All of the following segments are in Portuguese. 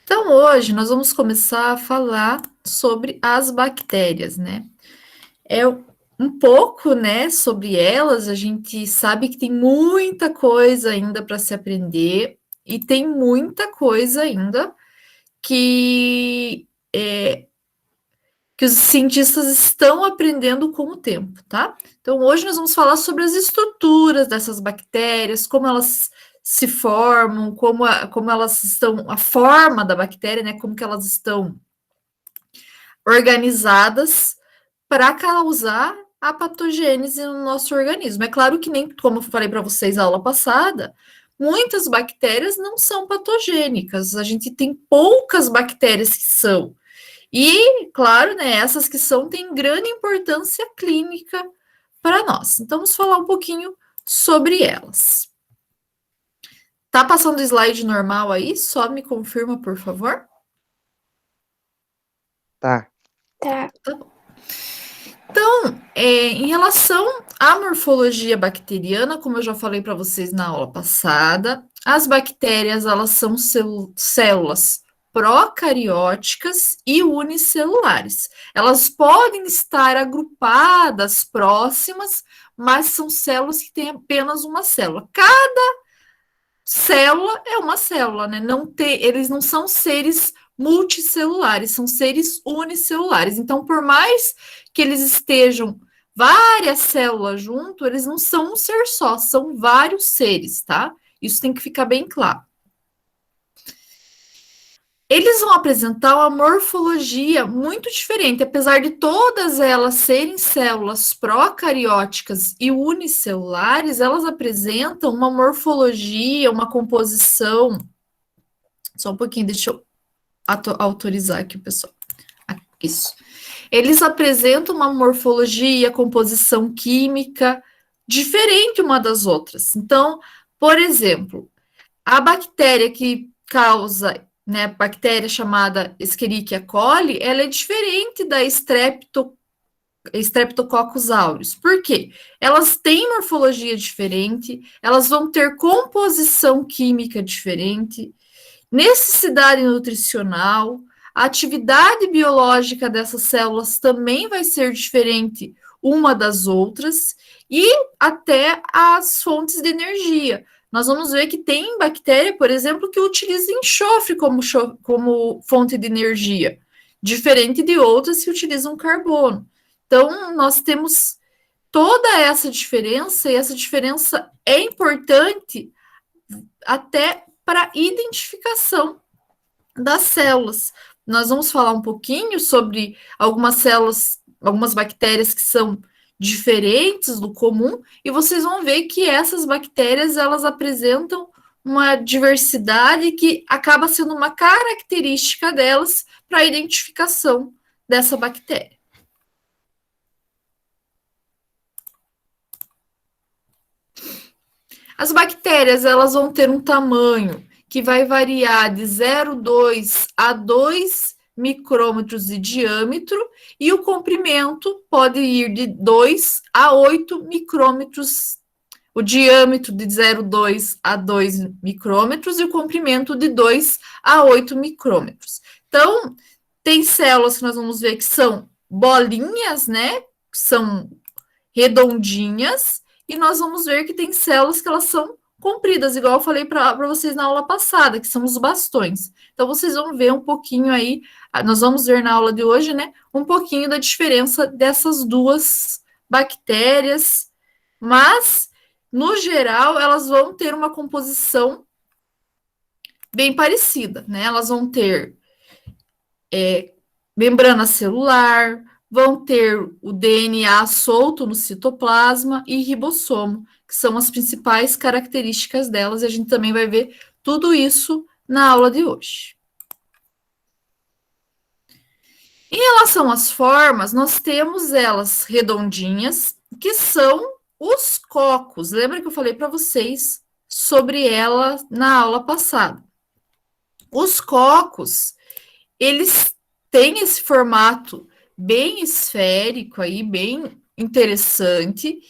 Então, hoje nós vamos começar a falar sobre as bactérias, né? É um pouco, né, sobre elas. A gente sabe que tem muita coisa ainda para se aprender e tem muita coisa ainda que que os cientistas estão aprendendo com o tempo, tá? Então, hoje nós vamos falar sobre as estruturas dessas bactérias, como elas se formam, como elas estão, a forma da bactéria, né? Como que elas estão organizadas para causar a patogênese no nosso organismo. É claro que nem, como eu falei para vocês na aula passada, muitas bactérias não são patogênicas. A gente tem poucas bactérias que são. E, claro, né, essas que são têm grande importância clínica para nós. Então, vamos falar um pouquinho sobre elas. Tá passando o slide normal aí? Só me confirma, por favor. Tá. Tá. Então, em relação à morfologia bacteriana, como eu já falei para vocês na aula passada, as bactérias elas são células procarióticas e unicelulares. Elas podem estar agrupadas próximas, mas são células que têm apenas uma célula. Cada célula é uma célula, né? Eles não são seres multicelulares, são seres unicelulares. Então, por mais que eles estejam várias células junto, eles não são um ser só, são vários seres, tá? Isso tem que ficar bem claro. Eles vão apresentar uma morfologia muito diferente, apesar de todas elas serem células procarióticas e unicelulares, elas apresentam uma morfologia, uma composição. Só um pouquinho, deixa eu autorizar aqui o pessoal. Isso. Eles apresentam uma morfologia, composição química diferente uma das outras. Então, por exemplo, a bactéria que causa, né, bactéria chamada Escherichia coli, ela é diferente da Streptococcus aureus. Por quê? Elas têm morfologia diferente, elas vão ter composição química diferente, necessidade nutricional, a atividade biológica dessas células também vai ser diferente uma das outras e até as fontes de energia. Nós vamos ver que tem bactéria, por exemplo, que utiliza enxofre como fonte de energia, diferente de outras que utilizam carbono. Então, nós temos toda essa diferença, e essa diferença é importante até para identificação das células. Nós vamos falar um pouquinho sobre algumas células, algumas bactérias que são diferentes do comum, e vocês vão ver que essas bactérias elas apresentam uma diversidade que acaba sendo uma característica delas para a identificação dessa bactéria. As bactérias elas vão ter um tamanho que vai variar de 0,2 a 2 micrômetros de diâmetro e o comprimento pode ir de 2 a 8 micrômetros, o diâmetro de 0,2 a 2 micrômetros e o comprimento de 2 a 8 micrômetros. Então, tem células que nós vamos ver que são bolinhas, né? São redondinhas, e nós vamos ver que tem células que elas são compridas, igual eu falei para vocês na aula passada, que são os bastões. Então, vocês vão ver um pouquinho aí, nós vamos ver na aula de hoje, né, um pouquinho da diferença dessas duas bactérias, mas, no geral, elas vão ter uma composição bem parecida, né? Elas vão ter membrana celular, vão ter o DNA solto no citoplasma e ribossomo, que são as principais características delas, e a gente também vai ver tudo isso na aula de hoje. Em relação às formas, nós temos elas redondinhas, que são os cocos. Lembra que eu falei para vocês sobre ela na aula passada? Os cocos, eles têm esse formato bem esférico aí, bem interessante,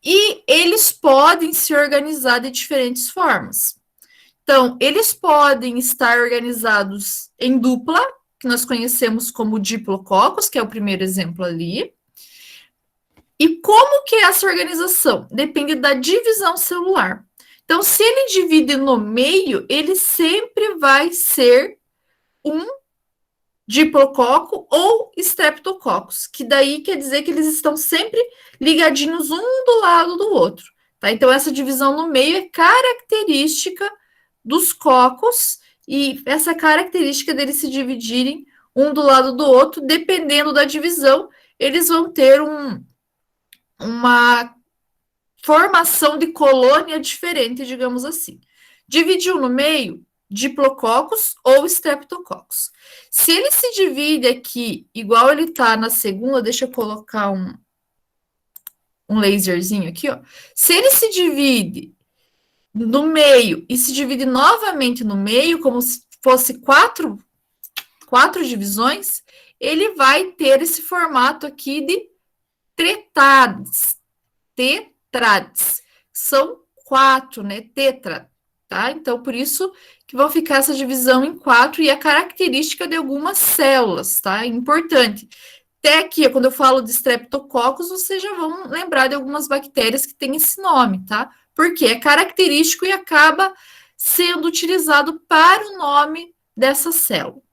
e eles podem se organizar de diferentes formas. Então, eles podem estar organizados em dupla, que nós conhecemos como diplococos, que é o primeiro exemplo ali. E como que é essa organização? Depende da divisão celular. Então, se ele divide no meio, ele sempre vai ser um diplococo ou streptococcus, que daí quer dizer que eles estão sempre ligadinhos um do lado do outro. Tá? Então, essa divisão no meio é característica dos cocos e essa característica deles se dividirem um do lado do outro, dependendo da divisão, eles vão ter uma formação de colônia diferente, digamos assim. Dividiu no meio, diplococos ou streptococcus. Se ele se divide aqui, igual ele está na segunda, deixa eu colocar um laserzinho aqui, ó. Se ele se divide no meio e se divide novamente no meio, como se fosse quatro divisões, ele vai ter esse formato aqui de tetrades. São 4, né? Tetra, tá? Então, por isso que vão ficar essa divisão em 4 e a característica de algumas células, tá? Importante. Até aqui, quando eu falo de streptococcus, vocês já vão lembrar de algumas bactérias que têm esse nome, tá? Porque é característico e acaba sendo utilizado para o nome dessa célula.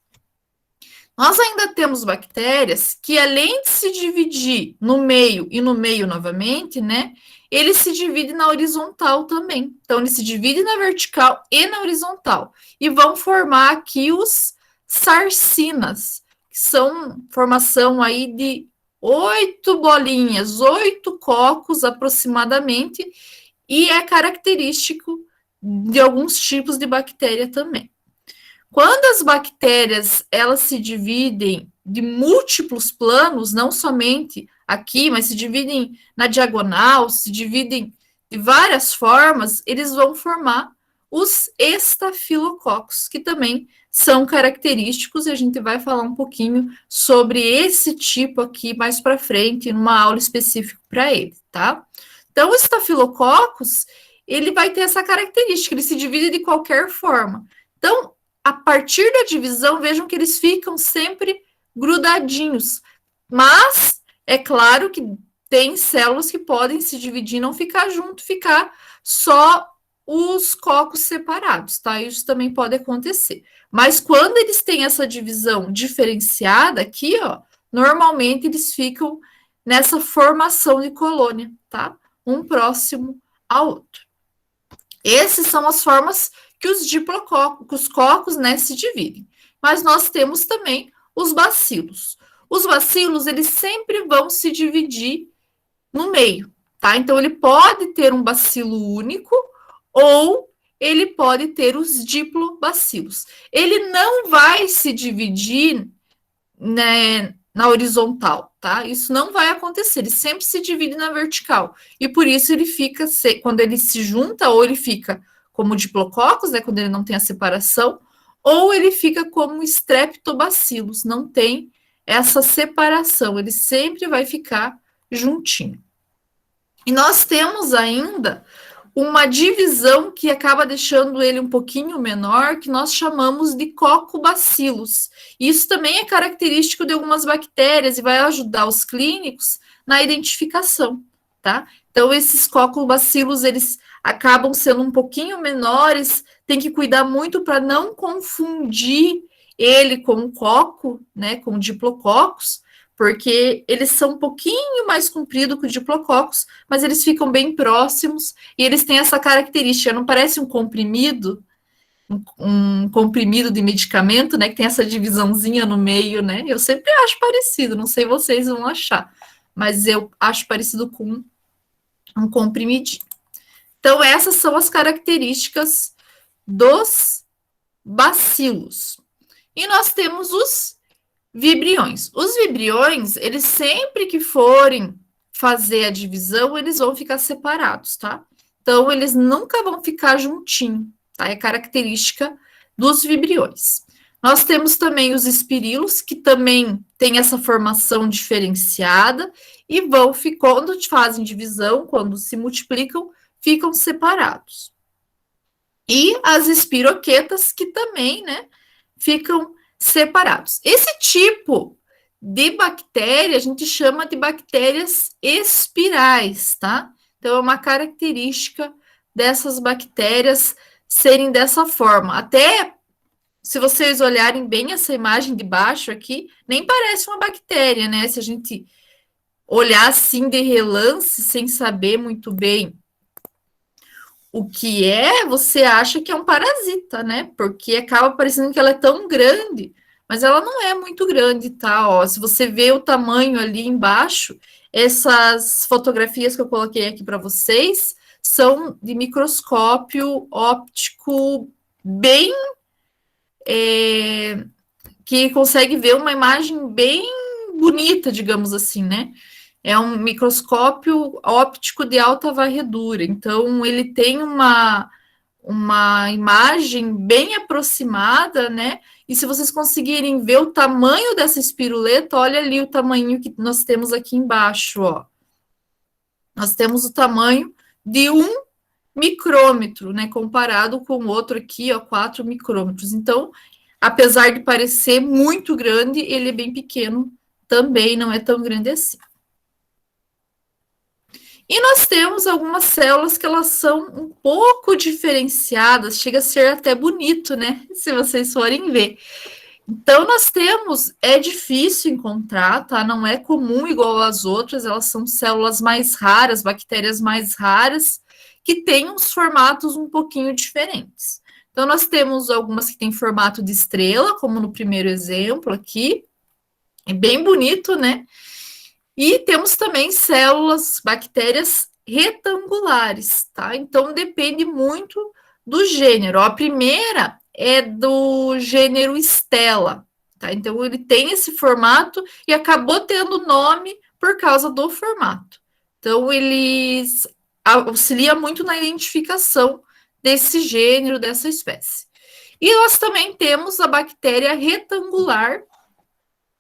Nós ainda temos bactérias que, além de se dividir no meio e no meio novamente, né, ele se divide na horizontal também. Então, ele se divide na vertical e na horizontal. E vão formar aqui os sarcinas, que são formação aí de 8 bolinhas, 8 cocos aproximadamente, e é característico de alguns tipos de bactéria também. Quando as bactérias elas se dividem de múltiplos planos, não somente aqui, mas se dividem na diagonal, se dividem de várias formas, eles vão formar os estafilococos, que também são característicos, e a gente vai falar um pouquinho sobre esse tipo aqui mais para frente, numa aula específica para ele, tá? Então, o estafilococos, ele vai ter essa característica, ele se divide de qualquer forma. Então, a partir da divisão, vejam que eles ficam sempre grudadinhos. Mas é claro que tem células que podem se dividir e não ficar junto, ficar só os cocos separados, tá? Isso também pode acontecer. Mas quando eles têm essa divisão diferenciada aqui, ó, normalmente eles ficam nessa formação de colônia, tá? Um próximo ao outro. Essas são as formas que os diplococos, cocos, né, se dividem. Mas nós temos também os bacilos. Os bacilos, eles sempre vão se dividir no meio, tá? Então, ele pode ter um bacilo único ou ele pode ter os diplobacilos. Ele não vai se dividir, né, na horizontal, tá? Isso não vai acontecer, ele sempre se divide na vertical. E por isso ele fica, quando ele se junta, ou ele fica como diplococos, né, quando ele não tem a separação, ou ele fica como streptobacilos, não tem essa separação, ele sempre vai ficar juntinho. E nós temos ainda uma divisão que acaba deixando ele um pouquinho menor, que nós chamamos de cocobacilos. Isso também é característico de algumas bactérias e vai ajudar os clínicos na identificação, tá? Então, esses cocobacilos, eles acabam sendo um pouquinho menores, tem que cuidar muito para não confundir ele com o coco, né, com o diplococos, porque eles são um pouquinho mais compridos que o diplococos, mas eles ficam bem próximos e eles têm essa característica, não parece um comprimido, um comprimido de medicamento, né, que tem essa divisãozinha no meio, né? Eu sempre acho parecido, não sei vocês vão achar, mas eu acho parecido com um comprimidinho. Então, essas são as características dos bacilos. E nós temos os vibriões. Os vibriões, eles sempre que forem fazer a divisão, eles vão ficar separados, tá? Então, eles nunca vão ficar juntinho, tá? É característica dos vibriões. Nós temos também os espirilos, que também têm essa formação diferenciada e vão, quando fazem divisão, quando se multiplicam, ficam separados. e as espiroquetas, que também, né, ficam separados. Esse tipo de bactéria a gente chama de bactérias espirais, tá? Então, é uma característica dessas bactérias serem dessa forma. Até se vocês olharem bem essa imagem de baixo aqui, nem parece uma bactéria, né? Se a gente olhar assim de relance, sem saber muito bem o que é, você acha que é um parasita, né? Porque acaba parecendo que ela é tão grande, mas ela não é muito grande, tá? Ó, se você vê o tamanho ali embaixo, essas fotografias que eu coloquei aqui para vocês são de microscópio óptico bem que consegue ver uma imagem bem bonita, digamos assim, né? É um microscópio óptico de alta varredura, então ele tem uma imagem bem aproximada, né? E se vocês conseguirem ver o tamanho dessa espiruleta, olha ali o tamanho que nós temos aqui embaixo, ó. Nós temos o tamanho de 1 micrômetro, né? Comparado com o outro aqui, ó, 4 micrômetros. Então, apesar de parecer muito grande, ele é bem pequeno também, não é tão grande assim. E nós temos algumas células que elas são um pouco diferenciadas, chega a ser até bonito, né? Se vocês forem ver. Então, nós temos, é difícil encontrar, tá? Não é comum igual às outras, elas são células mais raras, bactérias mais raras, que têm uns formatos um pouquinho diferentes. Então, nós temos algumas que têm formato de estrela, como no primeiro exemplo aqui, é bem bonito, né? E temos também células, bactérias retangulares, tá? Então depende muito do gênero. A primeira é do gênero Stella, tá? Então ele tem esse formato e acabou tendo nome por causa do formato. Então eles auxilia muito na identificação desse gênero, dessa espécie. E nós também temos a bactéria retangular,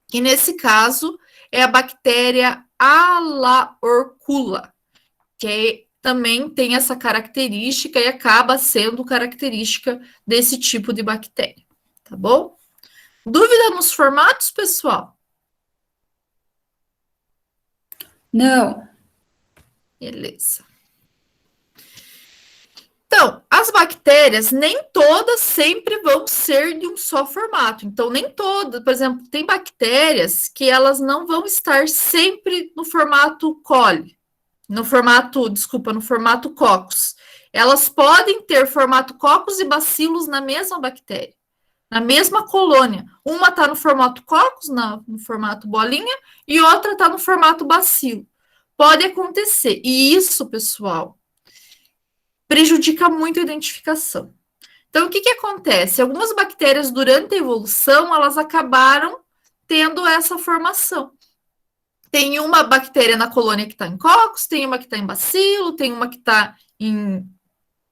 que nesse caso é a bactéria Alaorcula, que também tem essa característica e acaba sendo característica desse tipo de bactéria, tá bom? Dúvida nos formatos, pessoal? Não. Beleza. Então, as bactérias nem todas sempre vão ser de um só formato. Então, nem todas, por exemplo, tem bactérias que elas não vão estar sempre no formato coli, no formato, desculpa, no formato Coccus. Elas podem ter formato Coccus e bacilos na mesma bactéria, na mesma colônia. Uma está no formato Coccus, no formato bolinha, e outra está no formato bacilo. Pode acontecer. E isso, pessoal, prejudica muito a identificação. Então, o que, que acontece? Algumas bactérias, durante a evolução, elas acabaram tendo essa formação. Tem uma bactéria na colônia que está em Coccus, tem uma que está em bacilo, tem uma que está em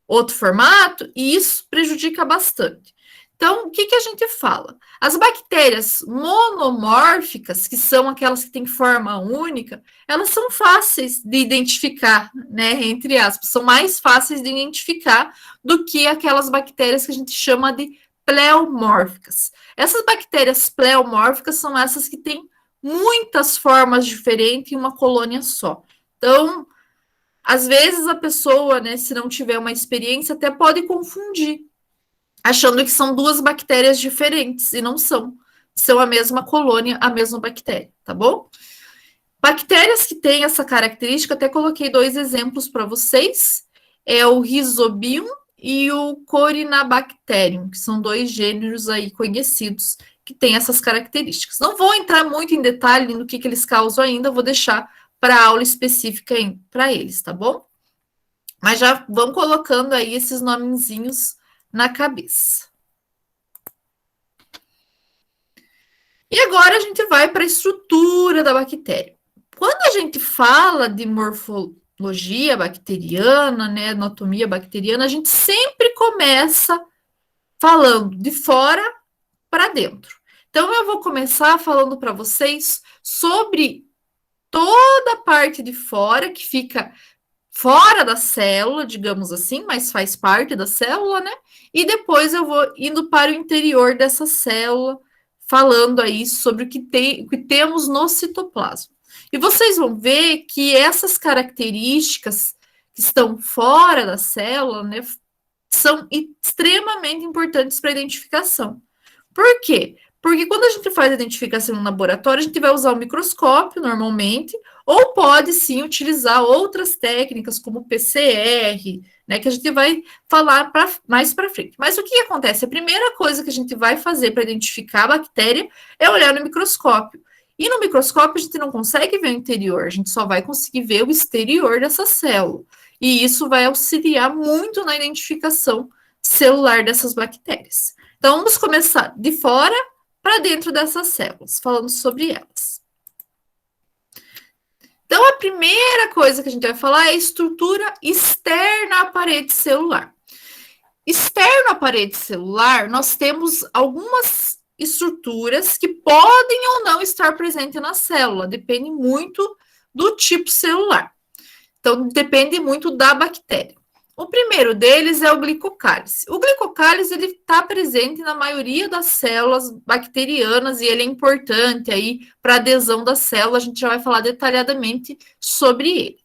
outro formato, e isso prejudica bastante. Então, o que, que a gente fala? As bactérias monomórficas, que são aquelas que têm forma única, elas são fáceis de identificar, né? Entre aspas, são mais fáceis de identificar do que aquelas bactérias que a gente chama de pleomórficas. Essas bactérias pleomórficas são essas que têm muitas formas diferentes em uma colônia só. Então, às vezes a pessoa, né, se não tiver uma experiência, até pode confundir, achando que são duas bactérias diferentes, e não são. São a mesma colônia, a mesma bactéria, tá bom? Bactérias que têm essa característica, até coloquei 2 exemplos para vocês, é o Rhizobium e o Corynebacterium, que são 2 gêneros aí conhecidos que têm essas características. Não vou entrar muito em detalhe no que eles causam ainda, vou deixar para aula específica para eles, tá bom? Mas já vão colocando aí esses nomezinhos na cabeça. E agora a gente vai para a estrutura da bactéria. Quando a gente fala de morfologia bacteriana, né, anatomia bacteriana, a gente sempre começa falando de fora para dentro. Então eu vou começar falando para vocês sobre toda a parte de fora que fica fora da célula, digamos assim, mas faz parte da célula, né? E depois eu vou indo para o interior dessa célula, falando aí sobre o que temos no citoplasma. E vocês vão ver que essas características que estão fora da célula, né, são extremamente importantes para a identificação. Por quê? Porque quando a gente faz a identificação no laboratório, a gente vai usar o microscópio normalmente, ou pode sim utilizar outras técnicas como PCR, né, que a gente vai falar mais para frente. Mas o que acontece? A primeira coisa que a gente vai fazer para identificar a bactéria é olhar no microscópio. E no microscópio a gente não consegue ver o interior, a gente só vai conseguir ver o exterior dessa célula. E isso vai auxiliar muito na identificação celular dessas bactérias. Então, vamos começar de fora para dentro dessas células, falando sobre elas. Então, a primeira coisa que a gente vai falar é a estrutura externa à parede celular. Externo à parede celular, nós temos algumas estruturas que podem ou não estar presentes na célula, depende muito do tipo celular. Então, depende muito da bactéria. O primeiro deles é o glicocálice. O glicocálice ele está presente na maioria das células bacterianas e ele é importante aí para a adesão da célula. A gente já vai falar detalhadamente sobre ele.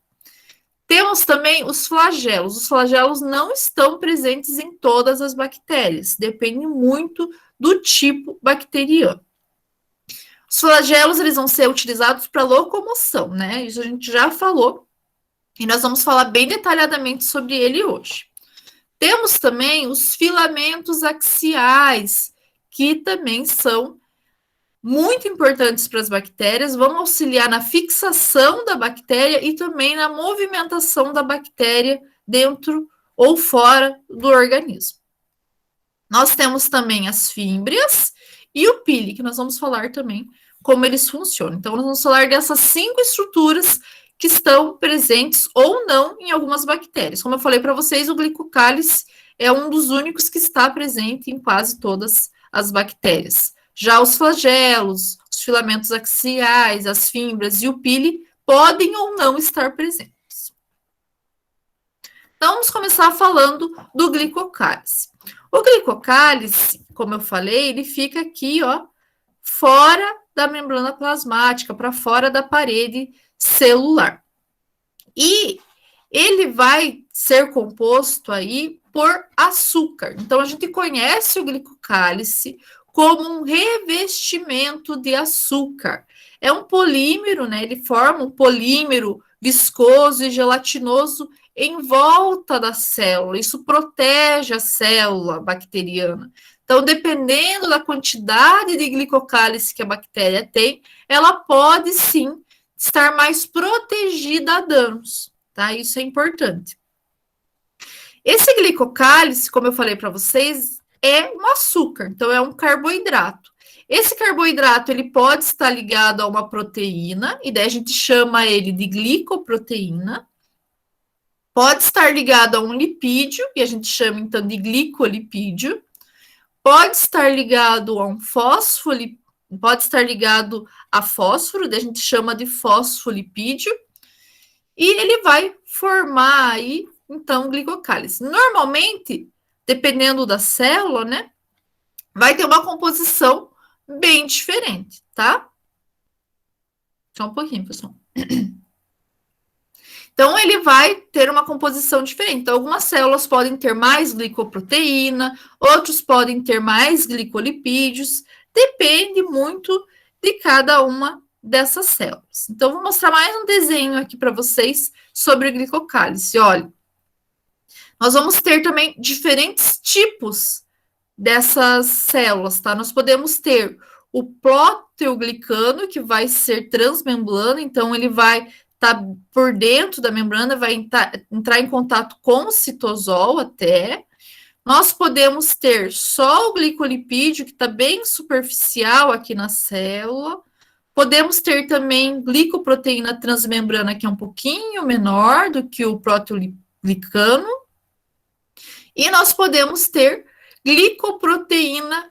Temos também os flagelos. Os flagelos não estão presentes em todas as bactérias, depende muito do tipo bacteriano. Os flagelos eles vão ser utilizados para locomoção, né? Isso a gente já falou. E nós vamos falar bem detalhadamente sobre ele hoje. Temos também os filamentos axiais, que também são muito importantes para as bactérias, vão auxiliar na fixação da bactéria e também na movimentação da bactéria dentro ou fora do organismo. Nós temos também as fímbrias e o pili, que nós vamos falar também como eles funcionam. Então, nós vamos falar dessas 5 estruturas que estão presentes ou não em algumas bactérias. Como eu falei para vocês, o glicocálice é um dos únicos que está presente em quase todas as bactérias. Já os flagelos, os filamentos axiais, as fímbrias e o pili podem ou não estar presentes. Então, vamos começar falando do glicocálice. O glicocálice, como eu falei, ele fica aqui, ó, fora da membrana plasmática, para fora da parede celular. E ele vai ser composto aí por açúcar. Então, a gente conhece o glicocálice como um revestimento de açúcar. É um polímero, né? Ele forma um polímero viscoso e gelatinoso em volta da célula. Isso protege a célula bacteriana. Então, dependendo da quantidade de glicocálice que a bactéria tem, ela pode sim estar mais protegida a danos, tá? Isso é importante. Esse glicocálice, como eu falei para vocês, é um açúcar, então é um carboidrato. Esse carboidrato ele pode estar ligado a uma proteína, e daí a gente chama ele de glicoproteína. Pode estar ligado a um lipídio, e a gente chama então de glicolipídio. Pode estar ligado a um fosfolipídio, pode estar ligado a fósforo, daí a gente chama de fosfolipídio, e ele vai formar aí, então, glicocálice. Normalmente, dependendo da célula, né, vai ter uma composição bem diferente, tá? Só um pouquinho, pessoal. Então, ele vai ter uma composição diferente. Então, algumas células podem ter mais glicoproteína, outros podem ter mais glicolipídios, depende muito de cada uma dessas células. Então, vou mostrar mais um desenho aqui para vocês sobre o glicocálice. Olha, nós vamos ter também diferentes tipos dessas células, tá? Nós podemos ter o proteoglicano, que vai ser transmembrano, então ele vai estar por dentro da membrana, vai entrar em contato com o citosol até. Nós podemos ter só o glicolipídio, que está bem superficial aqui na célula. Podemos ter também glicoproteína transmembrana, que é um pouquinho menor do que o proteoglicano. E nós podemos ter glicoproteína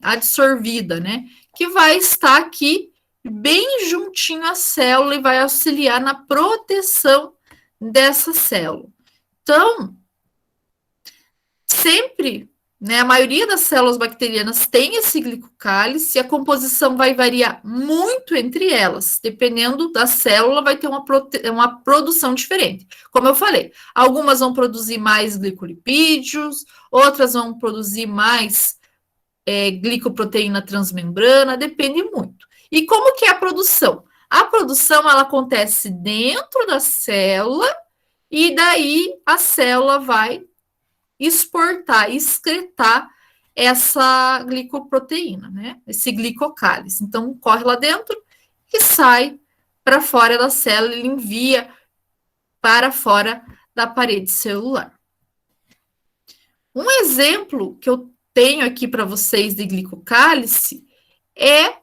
adsorvida, né? Que vai estar aqui bem juntinho à célula e vai auxiliar na proteção dessa célula. Então, sempre, né, a maioria das células bacterianas tem esse glicocálice, a composição vai variar muito entre elas, dependendo da célula, vai ter uma produção diferente. Como eu falei, algumas vão produzir mais glicolipídios, outras vão produzir mais glicoproteína transmembrana, depende muito. E como que é a produção? A produção, ela acontece dentro da célula, e daí a célula vai exportar, excretar essa glicoproteína, né? Esse glicocálice. Então, corre lá dentro e sai para fora da célula, ele envia para fora da parede celular. Um exemplo que eu tenho aqui para vocês de glicocálice é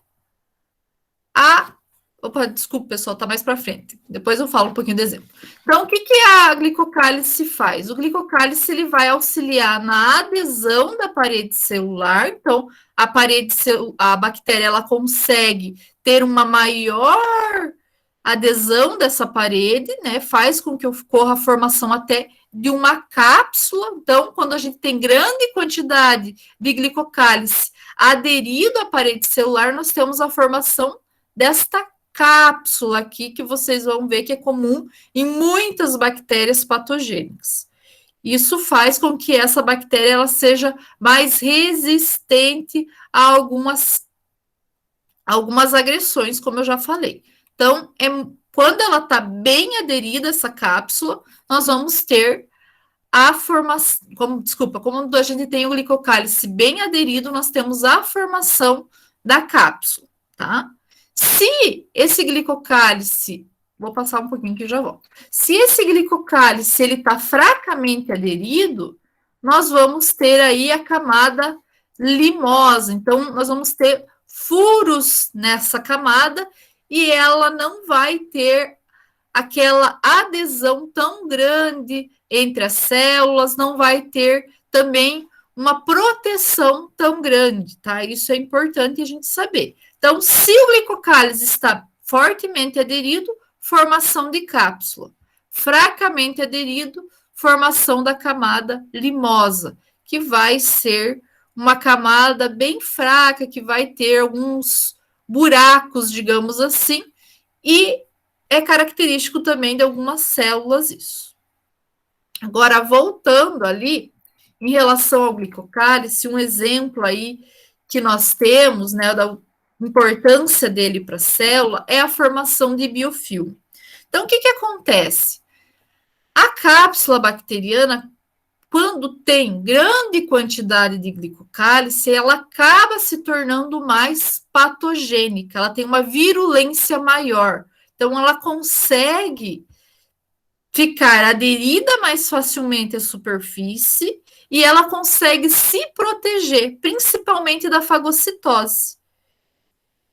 a... Opa, desculpa, pessoal, tá mais para frente. Depois eu falo um pouquinho do exemplo. Então, o que a glicocálice faz? O glicocálice ele vai auxiliar na adesão da parede celular. Então, a bactéria ela consegue ter uma maior adesão dessa parede, né? Faz com que ocorra a formação até de uma cápsula. Então, quando a gente tem grande quantidade de glicocálice aderido à parede celular, nós temos a formação desta cápsula aqui, que vocês vão ver que é comum em muitas bactérias patogênicas. Isso faz com que essa bactéria ela seja mais resistente a algumas agressões, como eu já falei. Então, quando ela está bem aderida a essa cápsula, nós vamos ter a formação, como a gente tem o glicocálice bem aderido, nós temos a formação da cápsula, tá? Se esse glicocálice, vou passar um pouquinho que já volto. Se esse glicocálice ele está fracamente aderido, nós vamos ter aí a camada limosa. Então, nós vamos ter furos nessa camada e ela não vai ter aquela adesão tão grande entre as células, não vai ter também uma proteção tão grande, tá? Isso é importante a gente saber. Então, se o glicocálice está fortemente aderido, formação de cápsula. Fracamente aderido, formação da camada limosa, que vai ser uma camada bem fraca, que vai ter alguns buracos, digamos assim, e é característico também de algumas células isso. Agora, voltando ali, em relação ao glicocálice, um exemplo aí que nós temos, né, da importância dele para a célula é a formação de biofilme. Então, o que acontece? A cápsula bacteriana, quando tem grande quantidade de glicocálice, ela acaba se tornando mais patogênica, ela tem uma virulência maior. Então, ela consegue ficar aderida mais facilmente à superfície e ela consegue se proteger, principalmente da fagocitose.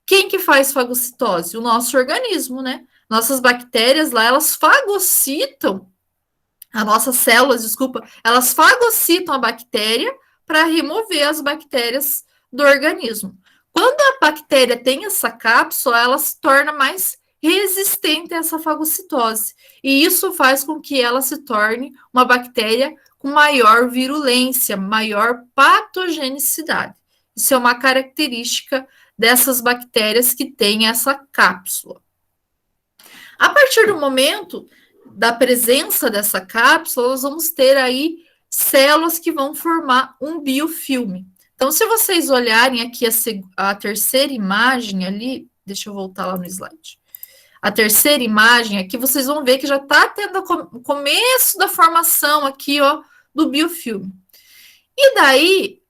Quem que faz fagocitose? O nosso organismo, né? Nossas bactérias lá, elas fagocitam, as nossas células, desculpa, elas fagocitam a bactéria para remover as bactérias do organismo. Quando a bactéria tem essa cápsula, ela se torna mais resistente a essa fagocitose. E isso faz com que ela se torne uma bactéria com maior virulência, maior patogenicidade. Isso é uma característica dessas bactérias que têm essa cápsula. A partir do momento da presença dessa cápsula, nós vamos ter aí células que vão formar um biofilme. Então, se vocês olharem aqui a terceira imagem ali, deixa eu voltar lá no slide. A terceira imagem aqui, vocês vão ver que já está tendo o começo da formação aqui, ó, do biofilme. E daí,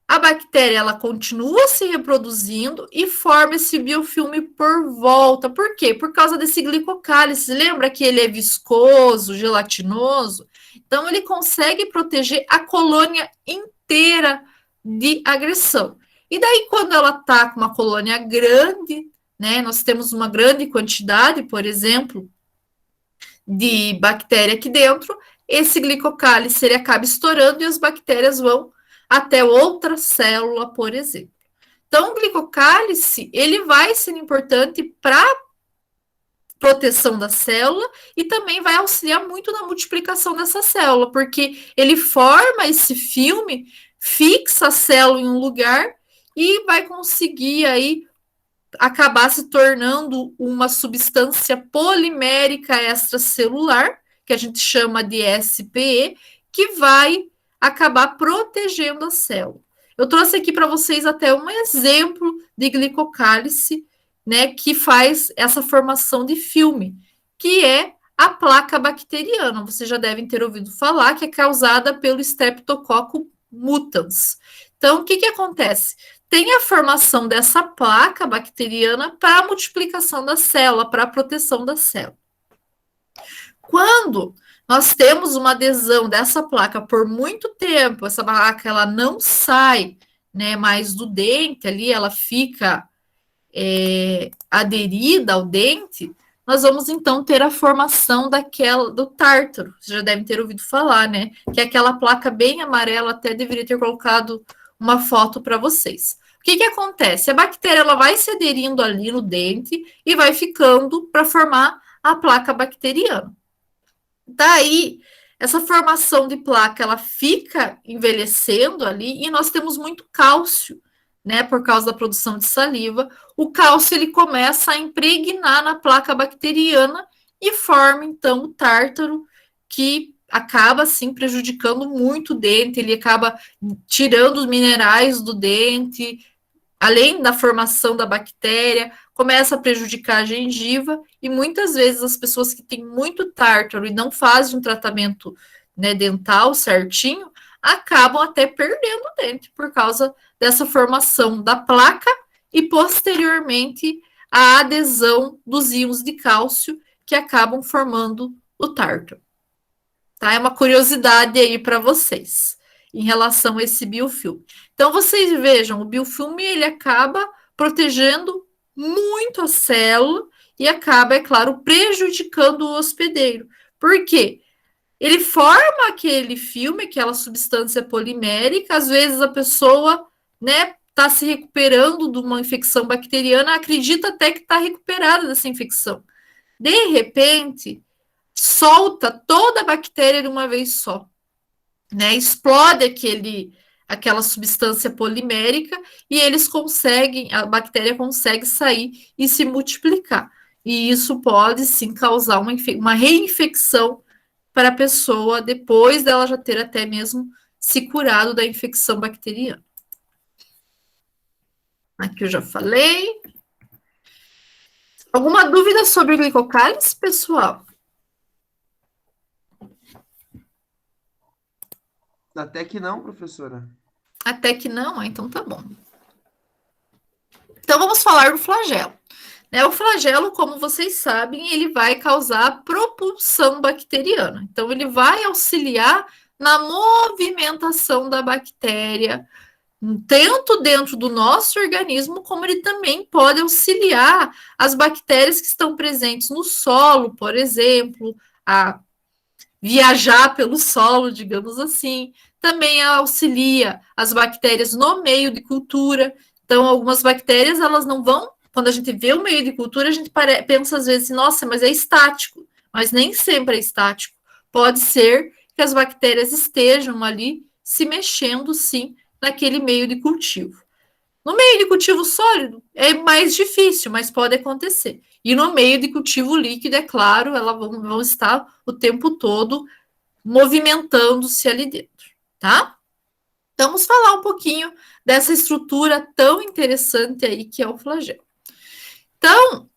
a bactéria, ela continua se reproduzindo e forma esse biofilme por volta. Por quê? Por causa desse glicocálice. Lembra que ele é viscoso, gelatinoso? Então, ele consegue proteger a colônia inteira de agressão. E daí, quando ela está com uma colônia grande, né, nós temos uma grande quantidade, por exemplo, de bactéria aqui dentro, esse glicocálice ele acaba estourando e as bactérias vão até outra célula, por exemplo. Então, o glicocálice, ele vai ser importante para proteção da célula e também vai auxiliar muito na multiplicação dessa célula, porque ele forma esse filme, fixa a célula em um lugar e vai conseguir aí acabar se tornando uma substância polimérica extracelular, que a gente chama de SPE, que vai acabar protegendo a célula. Eu trouxe aqui para vocês até um exemplo de glicocálice, né, que faz essa formação de filme, que é a placa bacteriana. Vocês já devem ter ouvido falar que é causada pelo Streptococcus mutans. Então, o que acontece? Tem a formação dessa placa bacteriana para a multiplicação da célula, para a proteção da célula. Quando nós temos uma adesão dessa placa por muito tempo, essa placa ela não sai, né, mais do dente ali, ela fica aderida ao dente, nós vamos então ter a formação do tártaro. Vocês já devem ter ouvido falar, né? Que é aquela placa bem amarela, até deveria ter colocado uma foto para vocês. O que acontece? A bactéria ela vai se aderindo ali no dente e vai ficando para formar a placa bacteriana. Daí, essa formação de placa ela fica envelhecendo ali e nós temos muito cálcio, né, por causa da produção de saliva. O cálcio ele começa a impregnar na placa bacteriana e forma então o tártaro, que acaba assim prejudicando muito o dente, ele acaba tirando os minerais do dente, além da formação da bactéria, começa a prejudicar a gengiva e muitas vezes as pessoas que têm muito tártaro e não fazem um tratamento, né, dental certinho, acabam até perdendo o dente por causa dessa formação da placa e posteriormente a adesão dos íons de cálcio que acabam formando o tártaro. Tá? É uma curiosidade aí para vocês em relação a esse biofilme. Então, vocês vejam, o biofilme ele acaba protegendo muito a célula e acaba, é claro, prejudicando o hospedeiro. Por quê? Ele forma aquele filme, aquela substância polimérica, às vezes a pessoa, né, está se recuperando de uma infecção bacteriana, acredita até que está recuperada dessa infecção. De repente, solta toda a bactéria de uma vez só, né? Explode aquela substância polimérica e a bactéria consegue sair e se multiplicar. E isso pode sim causar uma reinfecção para a pessoa depois dela já ter até mesmo se curado da infecção bacteriana. Aqui eu já falei. Alguma dúvida sobre glicocálice, pessoal? Até que não, professora. Até que não? Então tá bom. Então vamos falar do flagelo. O flagelo, como vocês sabem, ele vai causar propulsão bacteriana. Então, ele vai auxiliar na movimentação da bactéria, tanto dentro do nosso organismo, como ele também pode auxiliar as bactérias que estão presentes no solo, por exemplo, a viajar pelo solo, digamos assim. Também auxilia as bactérias no meio de cultura. Então, algumas bactérias, elas não vão. Quando a gente vê o meio de cultura, a gente pensa às vezes, nossa, mas é estático. Mas nem sempre é estático. Pode ser que as bactérias estejam ali se mexendo, sim, naquele meio de cultivo. No meio de cultivo sólido, é mais difícil, mas pode acontecer. E no meio de cultivo líquido, é claro, elas vão estar o tempo todo movimentando-se ali dentro, tá? Então, vamos falar um pouquinho dessa estrutura tão interessante aí que é o flagelo. Então,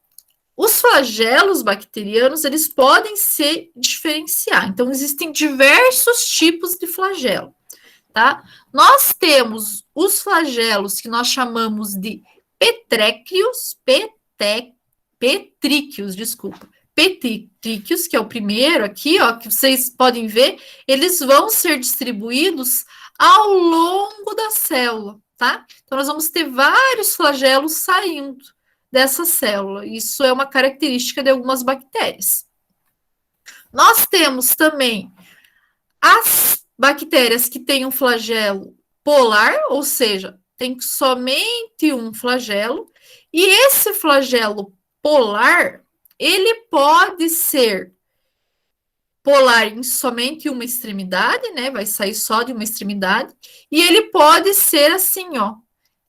os flagelos bacterianos, eles podem se diferenciar. Então, existem diversos tipos de flagelo, tá? Nós temos os flagelos que nós chamamos de petríqueos, petríqueos, que é o primeiro aqui, ó, que vocês podem ver, eles vão ser distribuídos ao longo da célula, tá? Então, nós vamos ter vários flagelos saindo dessa célula. Isso é uma característica de algumas bactérias. Nós temos também as bactérias que têm um flagelo polar, ou seja, tem somente um flagelo, e esse flagelo polar, ele pode ser polar em somente uma extremidade, né? Vai sair só de uma extremidade, e ele pode ser assim, ó.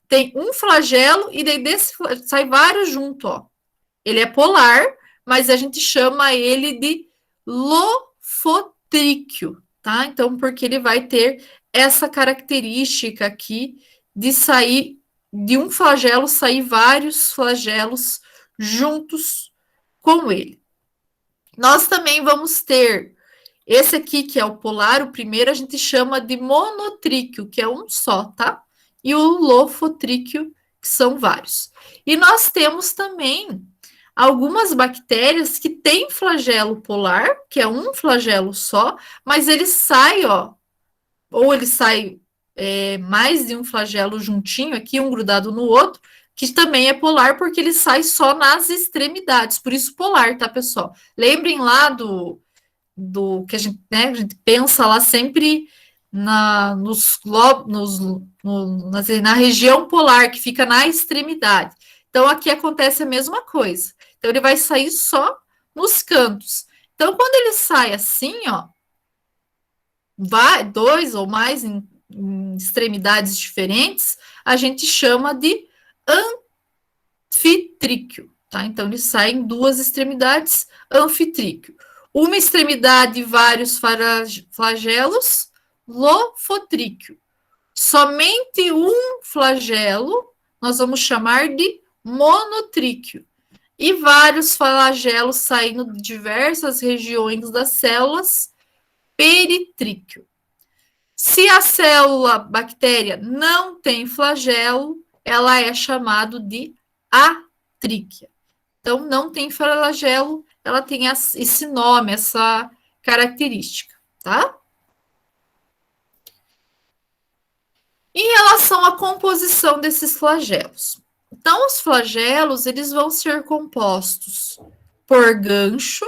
Tem um flagelo e daí desse sai vários junto, ó. Ele é polar, mas a gente chama ele de lofotríquio, tá? Então, porque ele vai ter essa característica aqui de sair de um flagelo, sair vários flagelos juntos com ele. Nós também vamos ter esse aqui, que é o polar, o primeiro a gente chama de monotríquio, que é um só, tá? E o lofotríquio, que são vários. E nós temos também algumas bactérias que têm flagelo polar, que é um flagelo só, mas ele sai, ó, ou ele sai mais de um flagelo juntinho aqui, um grudado no outro, que também é polar, porque ele sai só nas extremidades, por isso polar, tá, pessoal? Lembrem lá do que a gente, né, a gente pensa lá sempre na região polar, que fica na extremidade. Então, aqui acontece a mesma coisa. Então, ele vai sair só nos cantos. Então, quando ele sai assim, ó, dois ou mais em extremidades diferentes, a gente chama de anfitríquio, tá? Então, ele sai em duas extremidades, anfitríquio. Uma extremidade, vários flagelos, lofotríquio. Somente um flagelo, nós vamos chamar de monotríquio. E vários flagelos saindo de diversas regiões das células, peritríquio. Se a célula bactéria não tem flagelo, ela é chamada de atríquia. Então, não tem flagelo, ela tem esse nome, essa característica, tá? Em relação à composição desses flagelos. Então, os flagelos, eles vão ser compostos por gancho,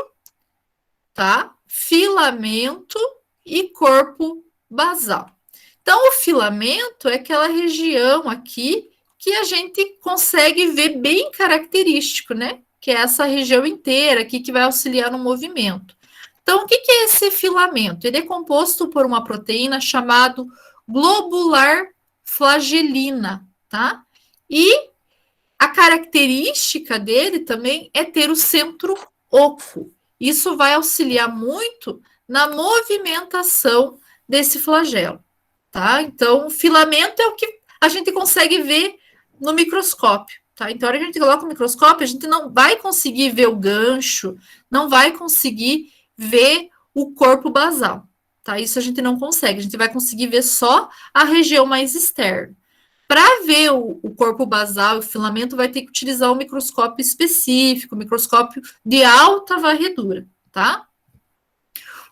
tá? Filamento e corpo basal. Então, o filamento é aquela região aqui que a gente consegue ver bem característico, né? Que é essa região inteira aqui que vai auxiliar no movimento. Então, o que é esse filamento? Ele é composto por uma proteína chamada globular flagelina, tá? E a característica dele também é ter o centro oco. Isso vai auxiliar muito na movimentação desse flagelo, tá? Então, o filamento é o que a gente consegue ver no microscópio, tá? Então, a hora que a gente coloca o microscópio, a gente não vai conseguir ver o gancho, não vai conseguir ver o corpo basal, tá? Isso a gente não consegue, a gente vai conseguir ver só a região mais externa. Para ver o corpo basal e o filamento, vai ter que utilizar um microscópio específico, microscópio de alta varredura, tá?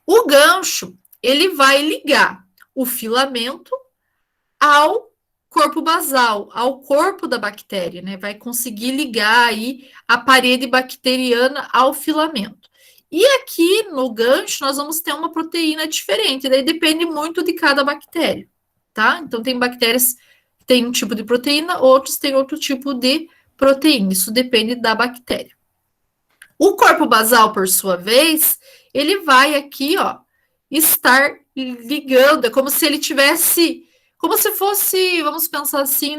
O gancho, ele vai ligar o filamento ao corpo basal, ao corpo da bactéria, né? Vai conseguir ligar aí a parede bacteriana ao filamento. E aqui no gancho, nós vamos ter uma proteína diferente, daí depende muito de cada bactéria, tá? Então, tem bactérias que têm um tipo de proteína, outros têm outro tipo de proteína, isso depende da bactéria. O corpo basal, por sua vez, ele vai aqui, ó, estar ligando, é como se ele tivesse, como se fosse, vamos pensar assim,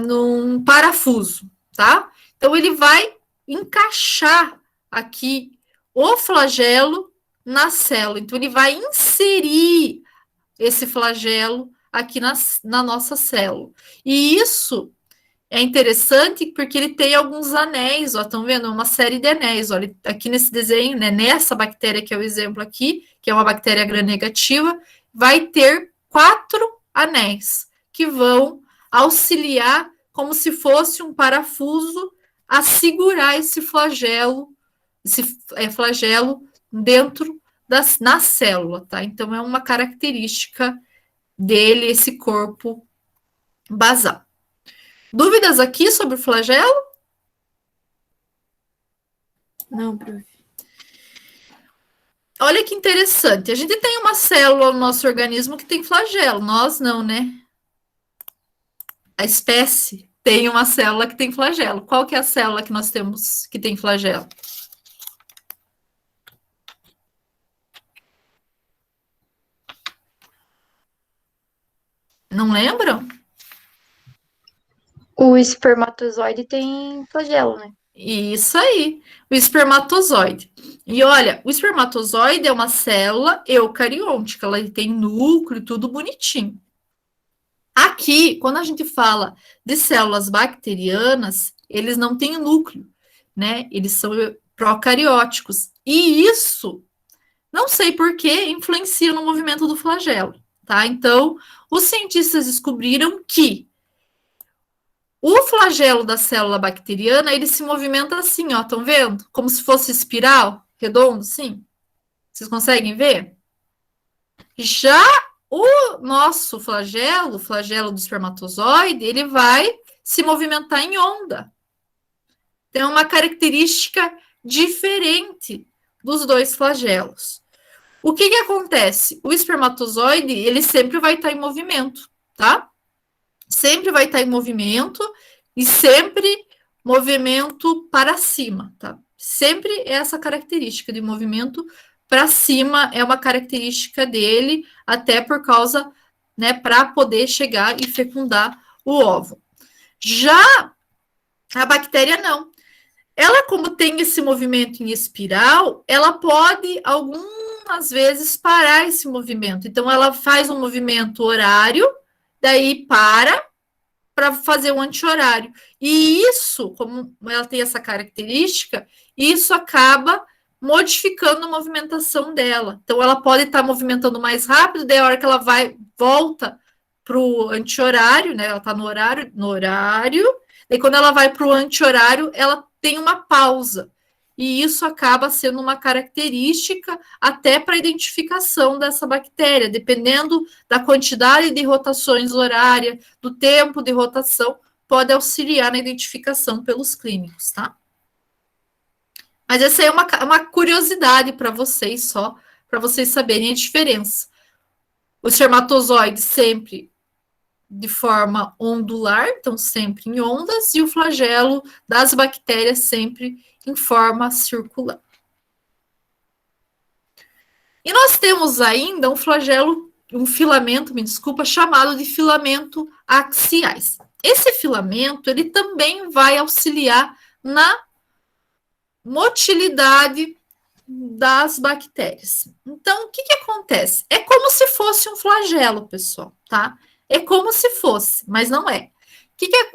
num parafuso, tá? Então, ele vai encaixar aqui o flagelo na célula. Então, ele vai inserir esse flagelo aqui na nossa célula. E isso é interessante porque ele tem alguns anéis, ó, estão vendo? Uma série de anéis, olha, aqui nesse desenho, né, nessa bactéria que é o exemplo aqui, que é uma bactéria gram-negativa, vai ter 4 anéis que vão auxiliar como se fosse um parafuso a segurar esse flagelo dentro na célula, tá? Então, é uma característica dele, esse corpo basal. Dúvidas aqui sobre o flagelo? Não, prof. olha que interessante. A gente tem uma célula no nosso organismo que tem flagelo. Nós não, né? A espécie tem uma célula que tem flagelo. Qual que é a célula que nós temos que tem flagelo? Não lembram? O espermatozoide tem flagelo, né? Isso aí, o espermatozoide. E olha, o espermatozoide é uma célula eucariôtica, ela tem núcleo, tudo bonitinho. Aqui, quando a gente fala de células bacterianas, eles não têm núcleo, né? Eles são procarióticos. E isso, não sei por que, influencia no movimento do flagelo, tá? Então, os cientistas descobriram que o flagelo da célula bacteriana, ele se movimenta assim, ó, estão vendo? Como se fosse espiral, redondo, sim. Vocês conseguem ver? Já o nosso flagelo, o flagelo do espermatozoide, ele vai se movimentar em onda. Tem uma característica diferente dos dois flagelos. O que acontece? O espermatozoide, ele sempre vai estar em movimento, tá? Sempre vai estar em movimento e sempre movimento para cima, tá? Sempre essa característica de movimento para cima é uma característica dele, até por causa, né, para poder chegar e fecundar o ovo. Já a bactéria não. Ela, como tem esse movimento em espiral, ela pode algumas vezes parar esse movimento. Então, ela faz um movimento horário, daí para fazer um anti-horário. E isso, como ela tem essa característica, isso acaba modificando a movimentação dela. Então, ela pode estar movimentando mais rápido, daí a hora que ela volta para o anti-horário, né? Ela está no horário, daí quando ela vai para o anti-horário, ela tem uma pausa. E isso acaba sendo uma característica até para a identificação dessa bactéria, dependendo da quantidade de rotações horárias, do tempo de rotação, pode auxiliar na identificação pelos clínicos, tá? Mas essa é uma curiosidade para vocês só, para vocês saberem a diferença. O espermatozoide sempre de forma ondular, então sempre em ondas, e o flagelo das bactérias sempre em forma circular. E nós temos ainda um flagelo, um filamento, me desculpa, chamado de filamento axiais. Esse filamento, ele também vai auxiliar na motilidade das bactérias. Então, o que acontece? É como se fosse um flagelo, pessoal, tá? É como se fosse, mas não é.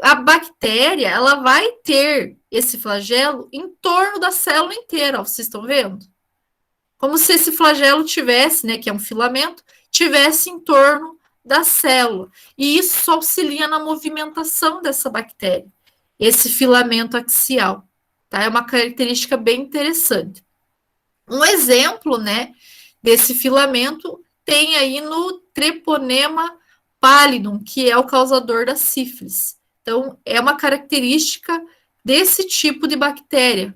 A bactéria, ela vai ter esse flagelo em torno da célula inteira, ó, vocês estão vendo? Como se esse flagelo tivesse, né, que é um filamento, tivesse em torno da célula. E isso auxilia na movimentação dessa bactéria, esse filamento axial, tá? É uma característica bem interessante. Um exemplo, né, desse filamento tem aí no Treponema pallidum, que é o causador da sífilis. Então, é uma característica desse tipo de bactéria,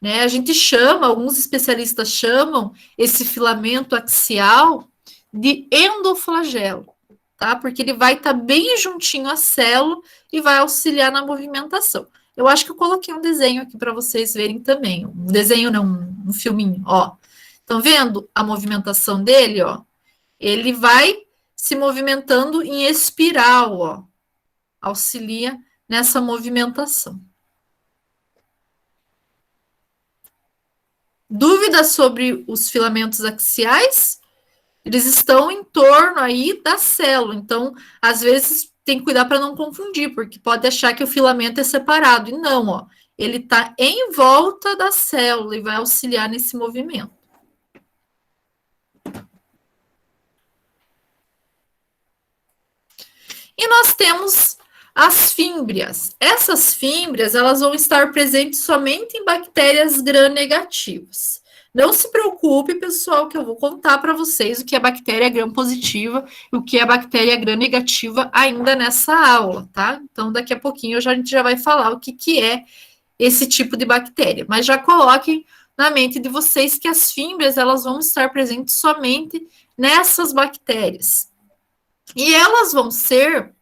né? A gente chama, alguns especialistas chamam esse filamento axial de endoflagelo, tá? Porque ele vai estar bem juntinho à célula e vai auxiliar na movimentação. Eu acho que eu coloquei um desenho aqui para vocês verem também. Um desenho não, um filminho, ó. Estão vendo a movimentação dele, ó? Ele vai se movimentando em espiral, ó. Auxilia nessa movimentação. Dúvidas sobre os filamentos axiais? Eles estão em torno aí da célula. Então, às vezes, tem que cuidar para não confundir, porque pode achar que o filamento é separado. E não, ó. Ele está em volta da célula e vai auxiliar nesse movimento. E nós temos as fímbrias. Essas fímbrias, elas vão estar presentes somente em bactérias gram-negativas. Não se preocupe, pessoal, que eu vou contar para vocês o que é bactéria gram-positiva e o que é bactéria gram-negativa ainda nessa aula, tá? Então, daqui a pouquinho a gente já vai falar o que é esse tipo de bactéria. Mas já coloquem na mente de vocês que as fímbrias elas vão estar presentes somente nessas bactérias. E elas vão ser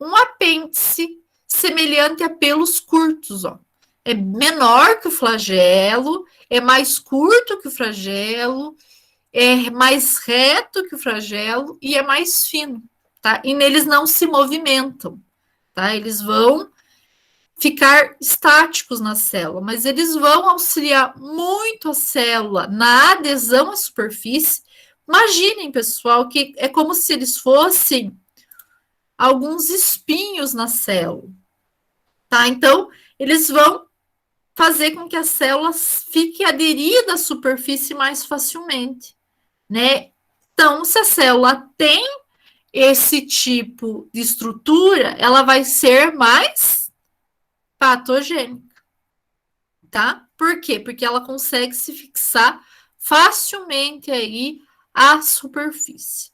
um apêndice semelhante a pelos curtos, ó. É menor que o flagelo, é mais curto que o flagelo, é mais reto que o flagelo e é mais fino, tá? E neles não se movimentam, tá? Eles vão ficar estáticos na célula, mas eles vão auxiliar muito a célula na adesão à superfície. Imaginem, pessoal, que é como se eles fossem alguns espinhos na célula, tá? Então, eles vão fazer com que a célula fique aderida à superfície mais facilmente, né? Então, se a célula tem esse tipo de estrutura, ela vai ser mais patogênica, tá? Por quê? Porque ela consegue se fixar facilmente aí à superfície.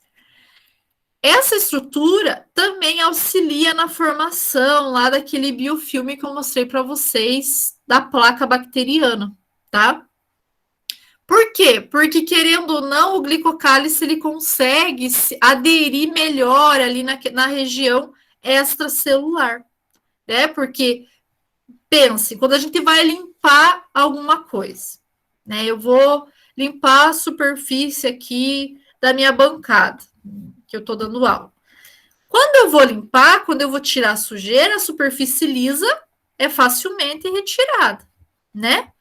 Essa estrutura também auxilia na formação lá daquele biofilme que eu mostrei para vocês da placa bacteriana, tá? Por quê? Porque, querendo ou não, o glicocálice ele consegue aderir melhor ali na região extracelular, né? Porque, pense, quando a gente vai limpar alguma coisa, né? Eu vou limpar a superfície aqui da minha bancada, que eu estou dando aula. Quando eu vou limpar, quando eu vou tirar a sujeira, a superfície lisa é facilmente retirada, né?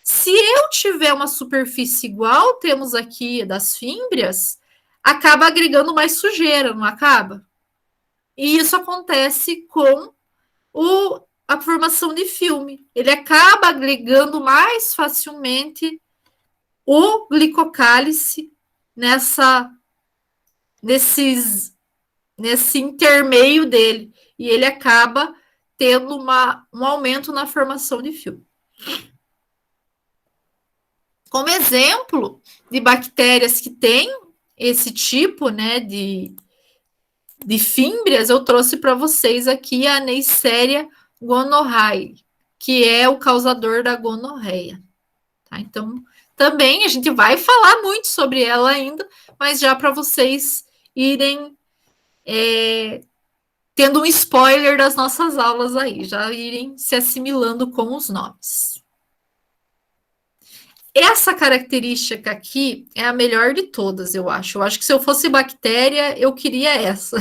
Se eu tiver uma superfície igual temos aqui das fímbrias, acaba agregando mais sujeira, não acaba? E isso acontece com a formação de filme. Ele acaba agregando mais facilmente o glicocálice nesse intermeio dele. E ele acaba tendo um aumento na formação de filme. Como exemplo de bactérias que têm esse tipo, né, de fímbrias, eu trouxe para vocês aqui a Neisseria gonorrhoeae, que é o causador da gonorreia. Tá? Então, também a gente vai falar muito sobre ela ainda, mas já para vocês irem tendo um spoiler das nossas aulas aí, já irem se assimilando com os nomes. Essa característica aqui é a melhor de todas, eu acho. Eu acho que se eu fosse bactéria, eu queria essa.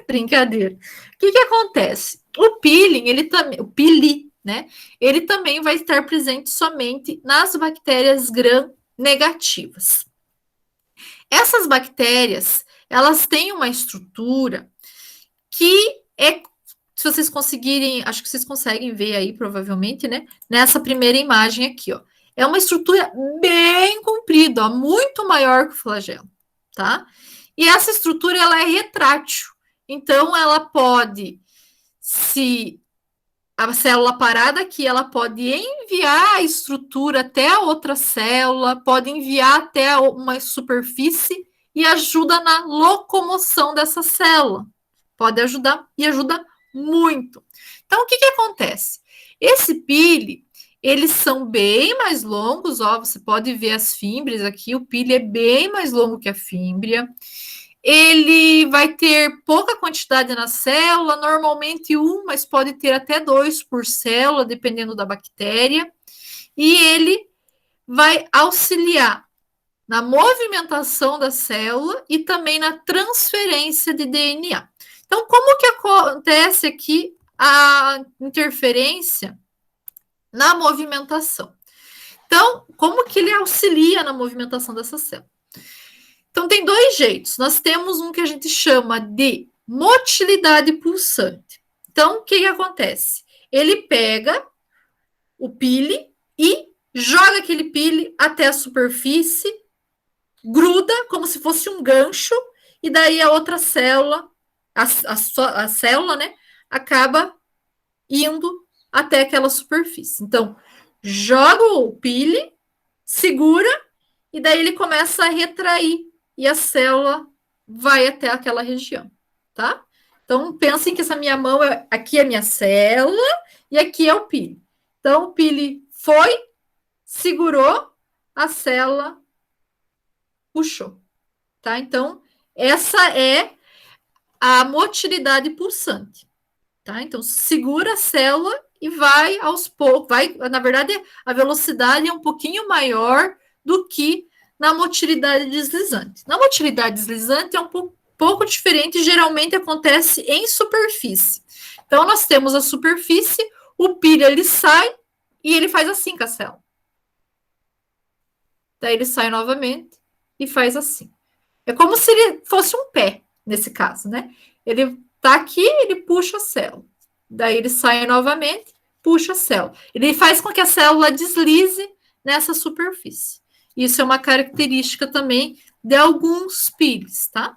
Brincadeira. O que acontece? O peeling, o pili, né? Ele também vai estar presente somente nas bactérias gram-negativas. Essas bactérias, elas têm uma estrutura que é, se vocês conseguirem, acho que vocês conseguem ver aí, provavelmente, né? Nessa primeira imagem aqui, ó. É uma estrutura bem comprida, ó, muito maior que o flagelo, tá? E essa estrutura, ela é retrátil. Então, ela pode, se a célula parada aqui, ela pode enviar a estrutura até a outra célula, pode enviar até uma superfície e ajuda na locomoção dessa célula. Pode ajudar e ajuda muito. Então, o que acontece? Esse pili, eles são bem mais longos, ó, você pode ver as fímbrias aqui, o pili é bem mais longo que a fímbria. Ele vai ter pouca quantidade na célula, normalmente um, mas pode ter até 2 por célula, dependendo da bactéria. E ele vai auxiliar na movimentação da célula e também na transferência de DNA. Então, como que acontece aqui a interferência na movimentação? Então, como que ele auxilia na movimentação dessa célula? Então, tem dois jeitos. Nós temos um que a gente chama de motilidade pulsante. Então, o que acontece? Ele pega o pili e joga aquele pili até a superfície, gruda como se fosse um gancho, e daí a outra célula, a célula, né, acaba indo até aquela superfície. Então, joga o pili, segura, e daí ele começa a retrair, e a célula vai até aquela região, tá? Então, pensem que essa minha mão, aqui é a minha célula, e aqui é o pili. Então, o pili foi, segurou, a célula puxou, tá? Então, essa é a motilidade pulsante, tá? Então, segura a célula e vai aos poucos, na verdade, a velocidade é um pouquinho maior do que na motilidade deslizante. Na motilidade deslizante é um pouco diferente, geralmente acontece em superfície. Então, nós temos a superfície, o pilha ele sai e ele faz assim com a célula. Daí ele sai novamente e faz assim. É como se ele fosse um pé, nesse caso, né? Ele tá aqui, ele puxa a célula. Daí ele sai novamente, puxa a célula. Ele faz com que a célula deslize nessa superfície. Isso é uma característica também de alguns pires, tá?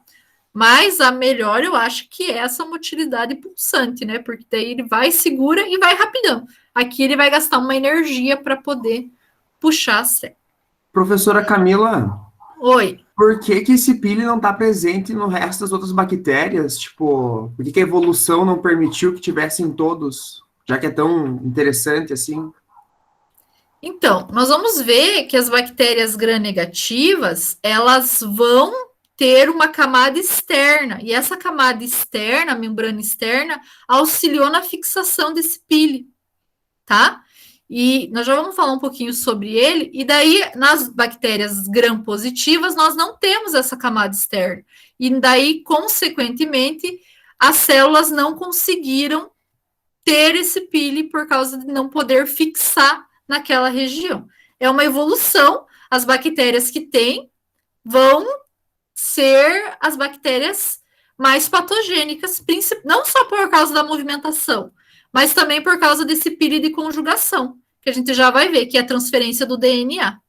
Mas a melhor eu acho que é essa motilidade pulsante, né? Porque daí ele vai, segura e vai rapidão. Aqui ele vai gastar uma energia para poder puxar a célula. Professora Camila, Oi. por que que esse pili não está presente no resto das outras bactérias? Tipo, por que que a evolução não permitiu que tivesse em todos, já que é tão interessante assim? Então, nós vamos ver que as bactérias gram-negativas, elas vão ter uma camada externa, e essa camada externa, a membrana externa, auxiliou na fixação desse pili, tá? E nós já vamos falar um pouquinho sobre ele, e daí, nas bactérias gram-positivas, nós não temos essa camada externa, e daí, consequentemente, as células não conseguiram ter esse pili por causa de não poder fixar naquela região. É uma evolução, as bactérias que têm vão ser as bactérias mais patogênicas, não só por causa da movimentação, mas também por causa desse pili de conjugação, que a gente já vai ver, que é a transferência do DNA,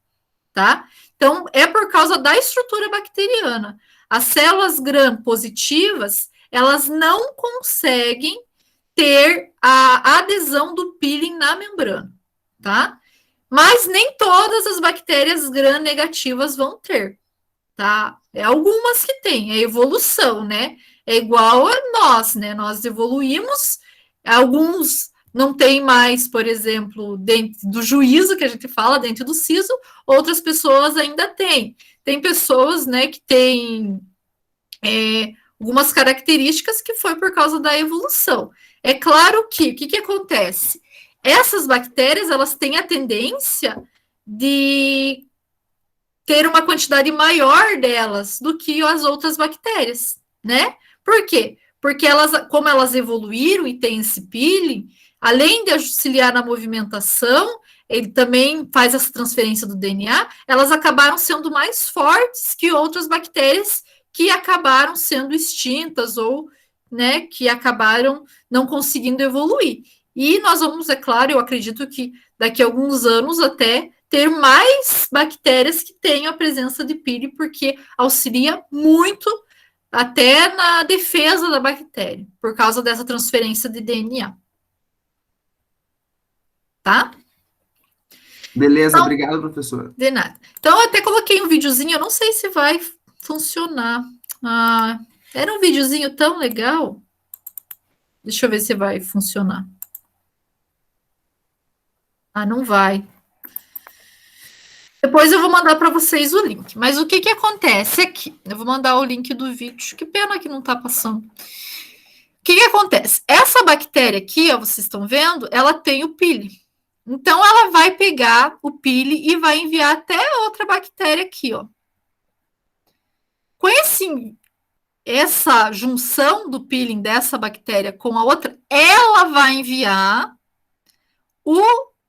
tá? Então, é por causa da estrutura bacteriana. As células gram-positivas, elas não conseguem ter a adesão do peeling na membrana, tá? Mas nem todas as bactérias gram-negativas vão ter, tá? É algumas que têm, é evolução, né? É igual a nós, né? Nós evoluímos, alguns não tem mais, por exemplo, dentro do juízo que a gente fala, dentro do siso, outras pessoas ainda têm. Tem pessoas, né, que têm algumas características que foi por causa da evolução. É claro que, o que acontece? Essas bactérias, elas têm a tendência de ter uma quantidade maior delas do que as outras bactérias, né? Por quê? Porque elas, como elas evoluíram e têm esse peeling, além de auxiliar na movimentação, ele também faz essa transferência do DNA, elas acabaram sendo mais fortes que outras bactérias que acabaram sendo extintas ou, né, que acabaram não conseguindo evoluir. E nós vamos, é claro, eu acredito que daqui a alguns anos até ter mais bactérias que tenham a presença de pili, porque auxilia muito até na defesa da bactéria, por causa dessa transferência de DNA. Tá? Beleza, Então, obrigado, professora. de nada. Então, eu até coloquei um videozinho, eu não sei se vai funcionar. Era um videozinho tão legal. Deixa eu ver se vai funcionar. Não vai. Depois eu vou mandar para vocês o link. Mas o que acontece aqui? Eu vou mandar o link do vídeo. Que pena que não está passando. O que acontece? Essa bactéria aqui, ó, vocês estão vendo, ela tem o pili. Então, ela vai pegar o pili e vai enviar até outra bactéria aqui, ó. Com essa junção do peeling dessa bactéria com a outra, ela vai enviar o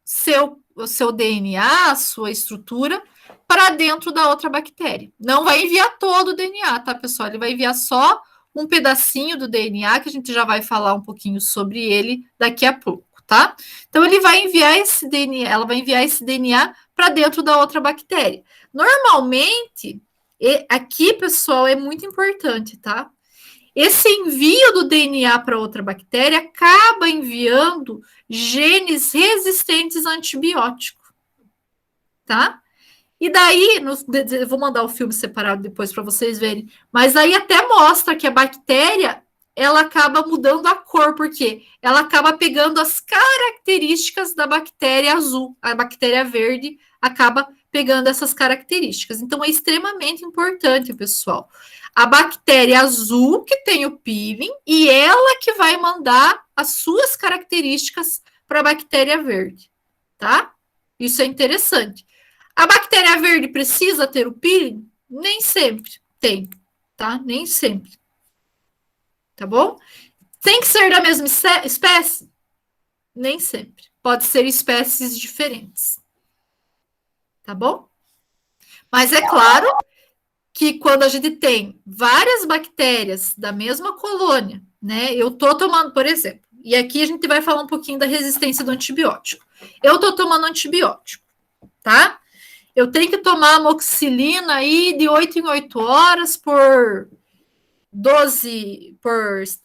seu DNA, a sua estrutura, para dentro da outra bactéria. Não vai enviar todo o DNA, tá, pessoal? Ele vai enviar só um pedacinho do DNA, que a gente já vai falar um pouquinho sobre ele daqui a pouco, tá? Então, ele vai enviar esse DNA, ela vai enviar esse DNA para dentro da outra bactéria. Normalmente, aqui, pessoal, é muito importante, tá? Esse envio do DNA para outra bactéria acaba enviando genes resistentes a antibiótico, tá? E daí, eu vou mandar o filme separado depois para vocês verem, mas aí até mostra que a bactéria, ela acaba mudando a cor, porque ela acaba pegando as características da bactéria azul, a bactéria verde acaba pegando essas características. Então, é extremamente importante, pessoal. A bactéria azul que tem o peeling e ela que vai mandar as suas características para a bactéria verde, tá? Isso é interessante. A bactéria verde precisa ter o peeling? Nem sempre tem, tá? Nem sempre. Tá bom? Tem que ser da mesma espécie? Nem sempre. Pode ser espécies diferentes. Tá bom? Mas é claro que quando a gente tem várias bactérias da mesma colônia, né? Eu tô tomando, por exemplo, e aqui a gente vai falar um pouquinho da resistência do antibiótico. Eu tô tomando antibiótico, tá? Eu tenho que tomar amoxicilina aí de 8 em 8 horas por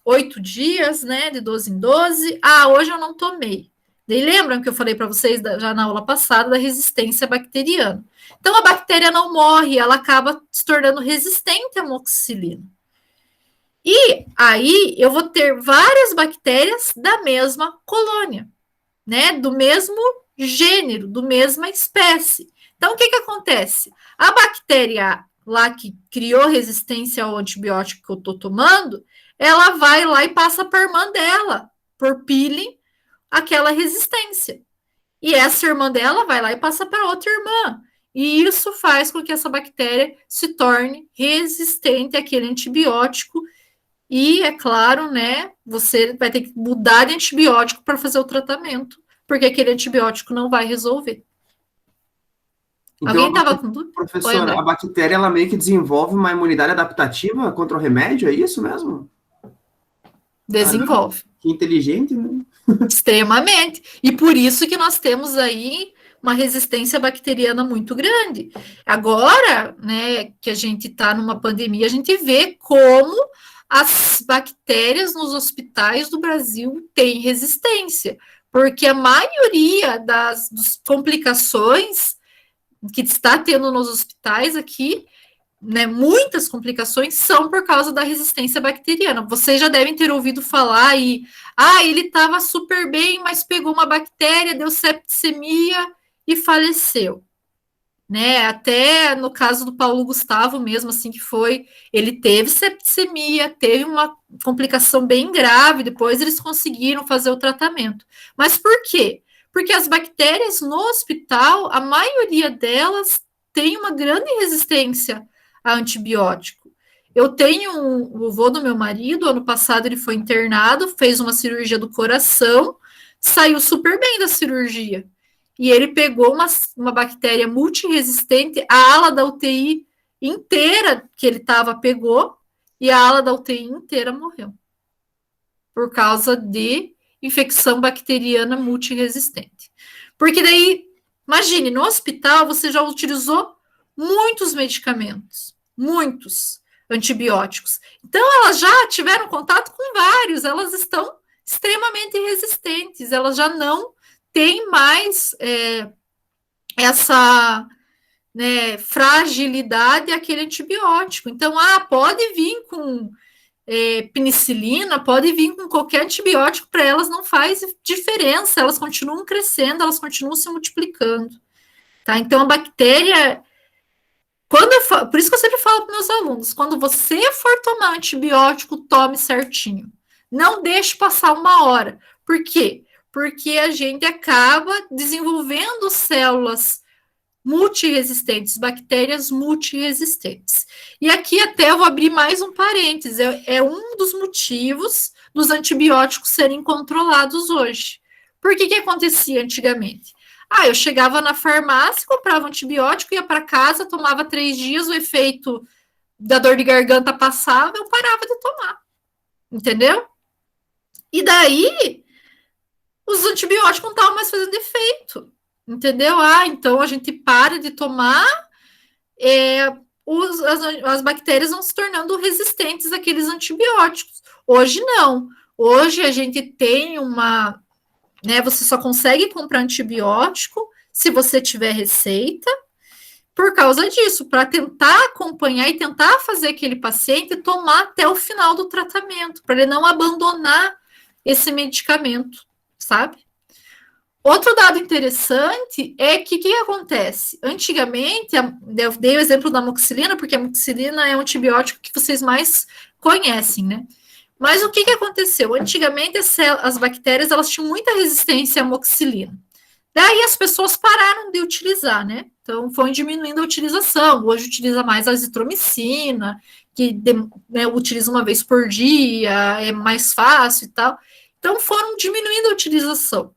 8 dias, né? De 12 em 12. Ah, hoje eu não tomei. Daí lembram que eu falei para vocês já na aula passada da resistência bacteriana. Então a bactéria não morre, ela acaba se tornando resistente à amoxicilina. E aí eu vou ter várias bactérias da mesma colônia, né? Do mesmo gênero, do mesma espécie. Então o que acontece? A bactéria lá que criou resistência ao antibiótico que eu estou tomando, ela vai lá e passa para a irmã dela, por peeling, aquela resistência. E essa irmã dela vai lá e passa para outra irmã. E isso faz com que essa bactéria se torne resistente àquele antibiótico. E, é claro, né, você vai ter que mudar de antibiótico para fazer o tratamento, porque aquele antibiótico não vai resolver. Então, Alguém estava com dúvida? professora, a bactéria ela meio que desenvolve uma imunidade adaptativa contra o remédio, é isso mesmo? Desenvolve. Que inteligente, né? Extremamente. E por isso que nós temos aí uma resistência bacteriana muito grande. Agora, né, que a gente está numa pandemia, a gente vê como as bactérias nos hospitais do Brasil têm resistência, porque a maioria das complicações que está tendo nos hospitais aqui, né, muitas complicações são por causa da resistência bacteriana. Vocês já devem ter ouvido falar e ele estava super bem, mas pegou uma bactéria, deu septicemia e faleceu. Né? Até no caso do Paulo Gustavo mesmo, assim que foi, ele teve septicemia, teve uma complicação bem grave, depois eles conseguiram fazer o tratamento. Mas por quê? Porque as bactérias no hospital, a maioria delas tem uma grande resistência a antibiótico. Eu tenho o avô do meu marido, ano passado ele foi internado, fez uma cirurgia do coração, saiu super bem da cirurgia. E ele pegou uma bactéria multiresistente, a ala da UTI inteira que ele estava pegou, e a ala da UTI inteira morreu. Por causa de infecção bacteriana multiresistente. Porque daí, imagine, no hospital você já utilizou muitos medicamentos, muitos antibióticos. Então, elas já tiveram contato com vários, elas estão extremamente resistentes, elas já não têm mais essa, né, fragilidade àquele antibiótico. Então, pode vir com penicilina, pode vir com qualquer antibiótico, para elas não faz diferença, elas continuam crescendo, elas continuam se multiplicando. Tá? Então, a bactéria... por isso que eu sempre falo para meus alunos, quando você for tomar antibiótico, tome certinho. Não deixe passar 1 hora. Por quê? Porque a gente acaba desenvolvendo células multiresistentes, bactérias multiresistentes. E aqui até eu vou abrir mais um parênteses, é um dos motivos dos antibióticos serem controlados hoje. Por que acontecia antigamente? Eu chegava na farmácia, comprava um antibiótico, ia para casa, tomava 3 dias, o efeito da dor de garganta passava, eu parava de tomar. Entendeu? E daí, os antibióticos não estavam mais fazendo efeito. Entendeu? Então a gente para de tomar, as bactérias vão se tornando resistentes àqueles antibióticos. Hoje não. Hoje a gente tem né, você só consegue comprar antibiótico se você tiver receita, por causa disso, para tentar acompanhar e tentar fazer aquele paciente tomar até o final do tratamento, para ele não abandonar esse medicamento, sabe? Outro dado interessante é que o que acontece? Antigamente, eu dei o exemplo da amoxicilina, porque a amoxicilina é um antibiótico que vocês mais conhecem, né? Mas o que aconteceu? Antigamente, as bactérias elas tinham muita resistência à amoxicilina. Daí as pessoas pararam de utilizar, né? Então, foi diminuindo a utilização. Hoje utiliza mais a azitromicina, que né, utiliza uma vez por dia, é mais fácil e tal. Então, foram diminuindo a utilização.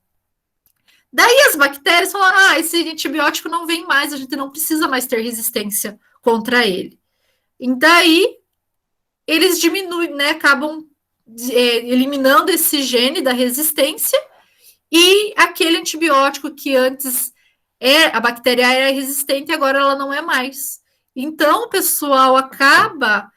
Daí as bactérias falaram, esse antibiótico não vem mais, a gente não precisa mais ter resistência contra ele. E daí, eles diminuem, né, acabam eliminando esse gene da resistência e aquele antibiótico que antes a bactéria era resistente, agora ela não é mais. Então, o pessoal acaba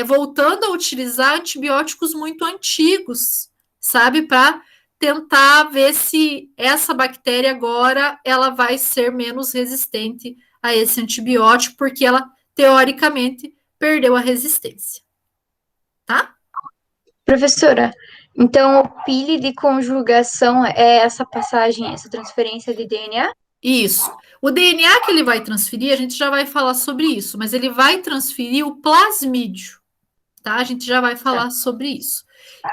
voltando a utilizar antibióticos muito antigos, sabe, para tentar ver se essa bactéria agora ela vai ser menos resistente a esse antibiótico, porque ela, teoricamente, perdeu a resistência. Tá? Professora, então o pile de conjugação é essa passagem, essa transferência de DNA? Isso. O DNA que ele vai transferir, a gente já vai falar sobre isso, mas ele vai transferir o plasmídio, tá? A gente já vai falar sobre isso.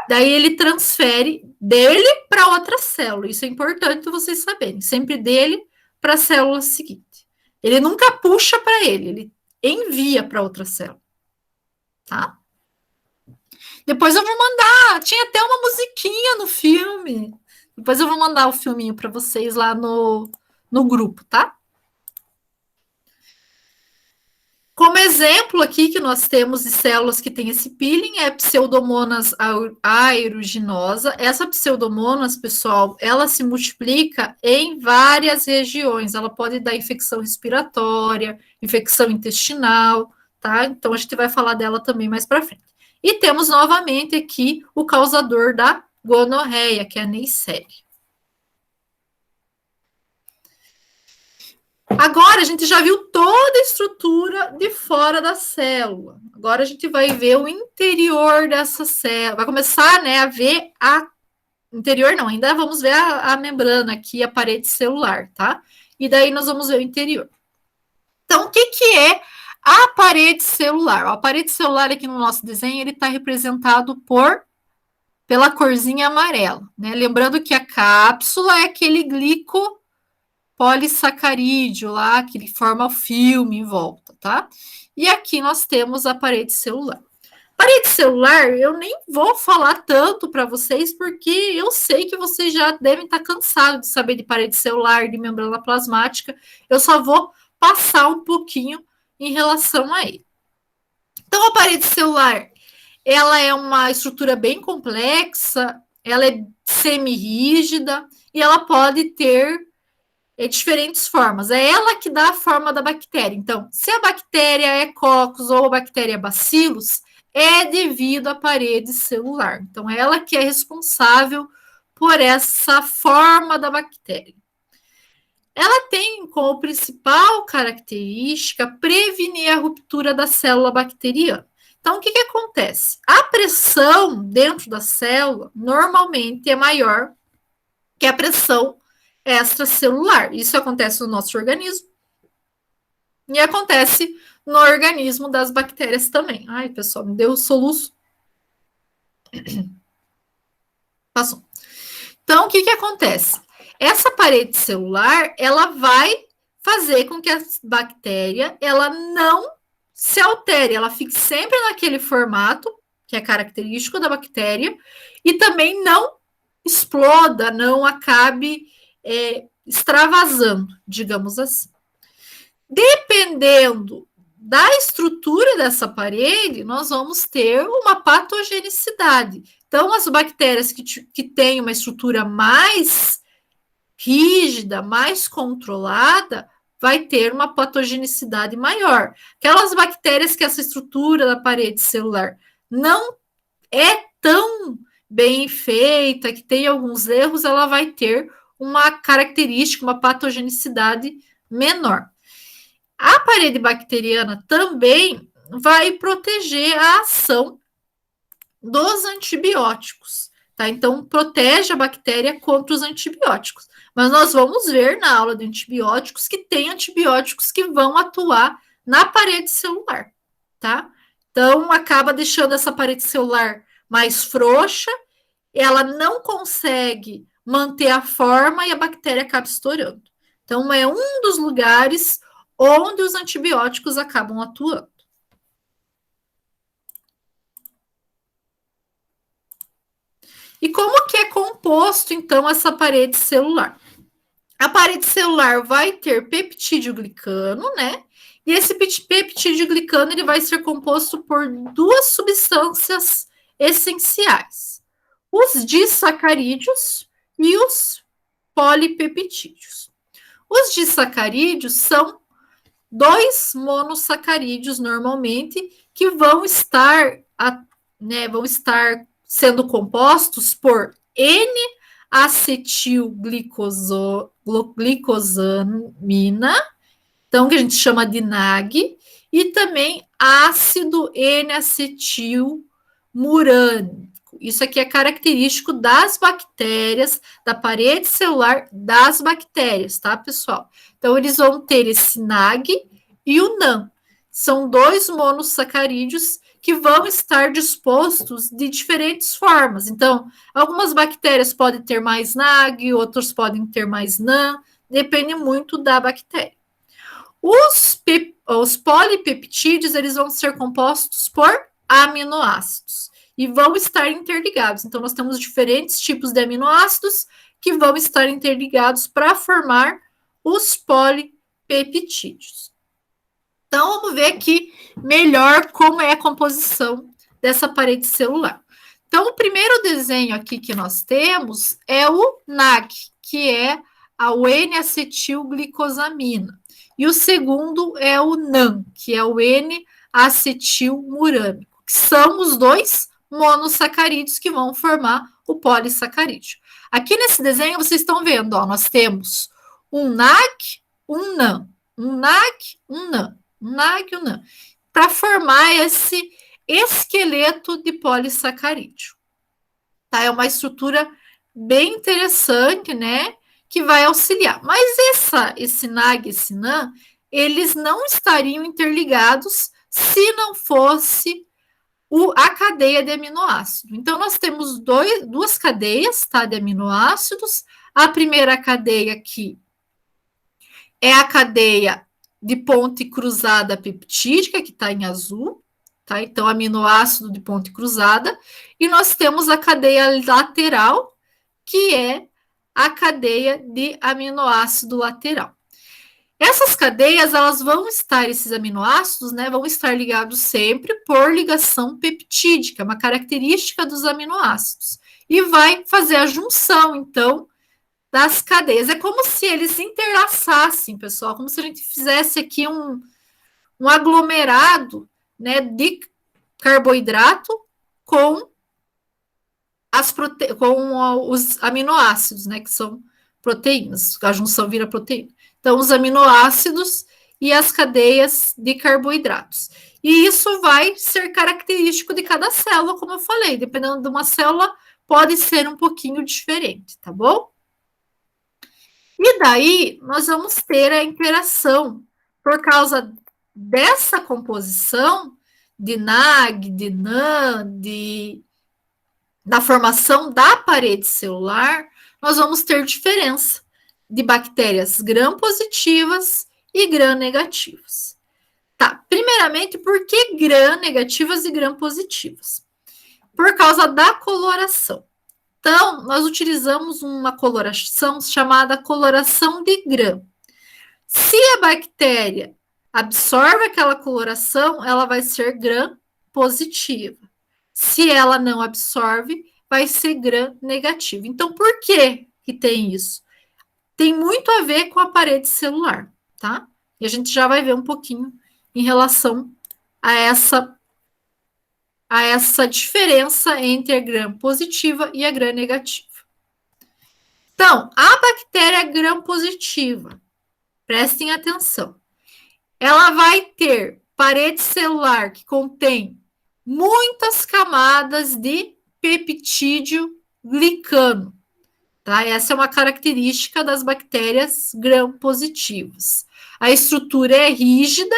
Daí ele transfere dele para outra célula. Isso é importante vocês saberem. Sempre dele para a célula seguinte. Ele nunca puxa para ele envia para outra célula. Tá? Depois eu vou mandar. Tinha até uma musiquinha no filme. Depois eu vou mandar o filminho para vocês lá no grupo, tá? Como exemplo aqui que nós temos de células que têm esse peeling é a Pseudomonas aeruginosa. Essa Pseudomonas, pessoal, ela se multiplica em várias regiões. Ela pode dar infecção respiratória, infecção intestinal, tá? Então a gente vai falar dela também mais para frente. E temos novamente aqui o causador da gonorreia, que é a Neisseria. Agora a gente já viu toda a estrutura de fora da célula. Agora a gente vai ver o interior dessa célula. Vai começar, né, a ver a interior, não, ainda vamos ver a membrana aqui, a parede celular, tá? E daí nós vamos ver o interior. Então, o que é a parede celular? A parede celular aqui no nosso desenho, ele está representado pela corzinha amarela, né? Lembrando que a cápsula é aquele glicopolissacarídeo lá, que forma o filme em volta, tá? E aqui nós temos a parede celular. Parede celular, eu nem vou falar tanto para vocês, porque eu sei que vocês já devem estar cansados de saber de parede celular, de membrana plasmática. Eu só vou passar um pouquinho em relação a ele. Então, a parede celular, ela é uma estrutura bem complexa, ela é semi-rígida e ela pode ter diferentes formas. É ela que dá a forma da bactéria. Então, se a bactéria é Coccus ou a bactéria Bacillus, é devido à parede celular. Então, é ela que é responsável por essa forma da bactéria. Ela tem como principal característica prevenir a ruptura da célula bacteriana. Então, o que acontece? A pressão dentro da célula normalmente é maior que a pressão extracelular. Isso acontece no nosso organismo e acontece no organismo das bactérias também. Ai, pessoal, me deu soluço. Passou. Então, o que acontece? Essa parede celular, ela vai fazer com que a bactéria, ela não se altere, ela fique sempre naquele formato, que é característico da bactéria, e também não exploda, não acabe extravasando, digamos assim. Dependendo da estrutura dessa parede, nós vamos ter uma patogenicidade. Então, as bactérias que têm uma estrutura mais rígida, mais controlada, vai ter uma patogenicidade maior. Aquelas bactérias que essa estrutura da parede celular não é tão bem feita, que tem alguns erros, ela vai ter uma característica, uma patogenicidade menor. A parede bacteriana também vai proteger a ação dos antibióticos, tá? Então, protege a bactéria contra os antibióticos. Mas nós vamos ver na aula de antibióticos que tem antibióticos que vão atuar na parede celular, tá? Então, acaba deixando essa parede celular mais frouxa, ela não consegue manter a forma e a bactéria acaba estourando. Então, é um dos lugares onde os antibióticos acabam atuando. E como que é composto, então, essa parede celular? A parede celular vai ter peptídeo glicano, né? E esse peptídeo glicano ele vai ser composto por duas substâncias essenciais: os disacarídeos e os polipeptídeos. Os disacarídeos são dois monossacarídeos, normalmente, que vão estar sendo compostos por N-acetilglicosamina, então que a gente chama de NAG, e também ácido N-acetilmurânico. Isso aqui é característico das bactérias, da parede celular das bactérias, tá, pessoal? Então, eles vão ter esse NAG e o NAN. São dois monossacarídeos que vão estar dispostos de diferentes formas. Então, algumas bactérias podem ter mais NAG, outros podem ter mais NAN, depende muito da bactéria. Os polipeptídeos, eles vão ser compostos por aminoácidos e vão estar interligados. Então, nós temos diferentes tipos de aminoácidos que vão estar interligados para formar os polipeptídeos. Então, vamos ver aqui melhor como é a composição dessa parede celular. Então, o primeiro desenho aqui que nós temos é o NAG, que é a N-acetilglicosamina. E o segundo é o NAN, que é o N-acetilmurânico, que são os dois monossacarídeos que vão formar o polissacarídeo. Aqui nesse desenho, vocês estão vendo, ó, nós temos um NAG, um NAN, um NAG, um NAN, um NAG, um NAN, para formar esse esqueleto de polissacarídeo. Tá? É uma estrutura bem interessante, né? Que vai auxiliar. Mas esse NAG e esse NAN, eles não estariam interligados se não fosse a cadeia de aminoácido. Então, nós temos duas cadeias, tá, de aminoácidos. A primeira cadeia aqui é a cadeia de ponte cruzada peptídica, que está em azul, tá? Então, aminoácido de ponte cruzada. E nós temos a cadeia lateral, que é a cadeia de aminoácido lateral. Essas cadeias, elas vão estar, esses aminoácidos, né, vão estar ligados sempre por ligação peptídica, uma característica dos aminoácidos. E vai fazer a junção, então, das cadeias. É como se eles interlaçassem, pessoal, como se a gente fizesse aqui um aglomerado, né, de carboidrato com os aminoácidos, né, que são proteínas, a junção vira proteína. Então, os aminoácidos e as cadeias de carboidratos. E isso vai ser característico de cada célula, como eu falei, dependendo de uma célula, pode ser um pouquinho diferente, tá bom? E daí, nós vamos ter a interação, por causa dessa composição de NAG, de NAN, da formação da parede celular, nós vamos ter diferença de bactérias gram-positivas e gram-negativas. Tá, primeiramente, por que gram-negativas e gram-positivas? Por causa da coloração. Então, nós utilizamos uma coloração chamada coloração de Gram. Se a bactéria absorve aquela coloração, ela vai ser gram-positiva. Se ela não absorve, vai ser gram-negativa. Então, por que tem isso? Tem muito a ver com a parede celular, tá? E a gente já vai ver um pouquinho em relação a essa diferença entre a gram-positiva e a gram-negativa. Então, a bactéria gram-positiva, prestem atenção, ela vai ter parede celular que contém muitas camadas de peptídeo glicano. Tá? Essa é uma característica das bactérias gram-positivas. A estrutura é rígida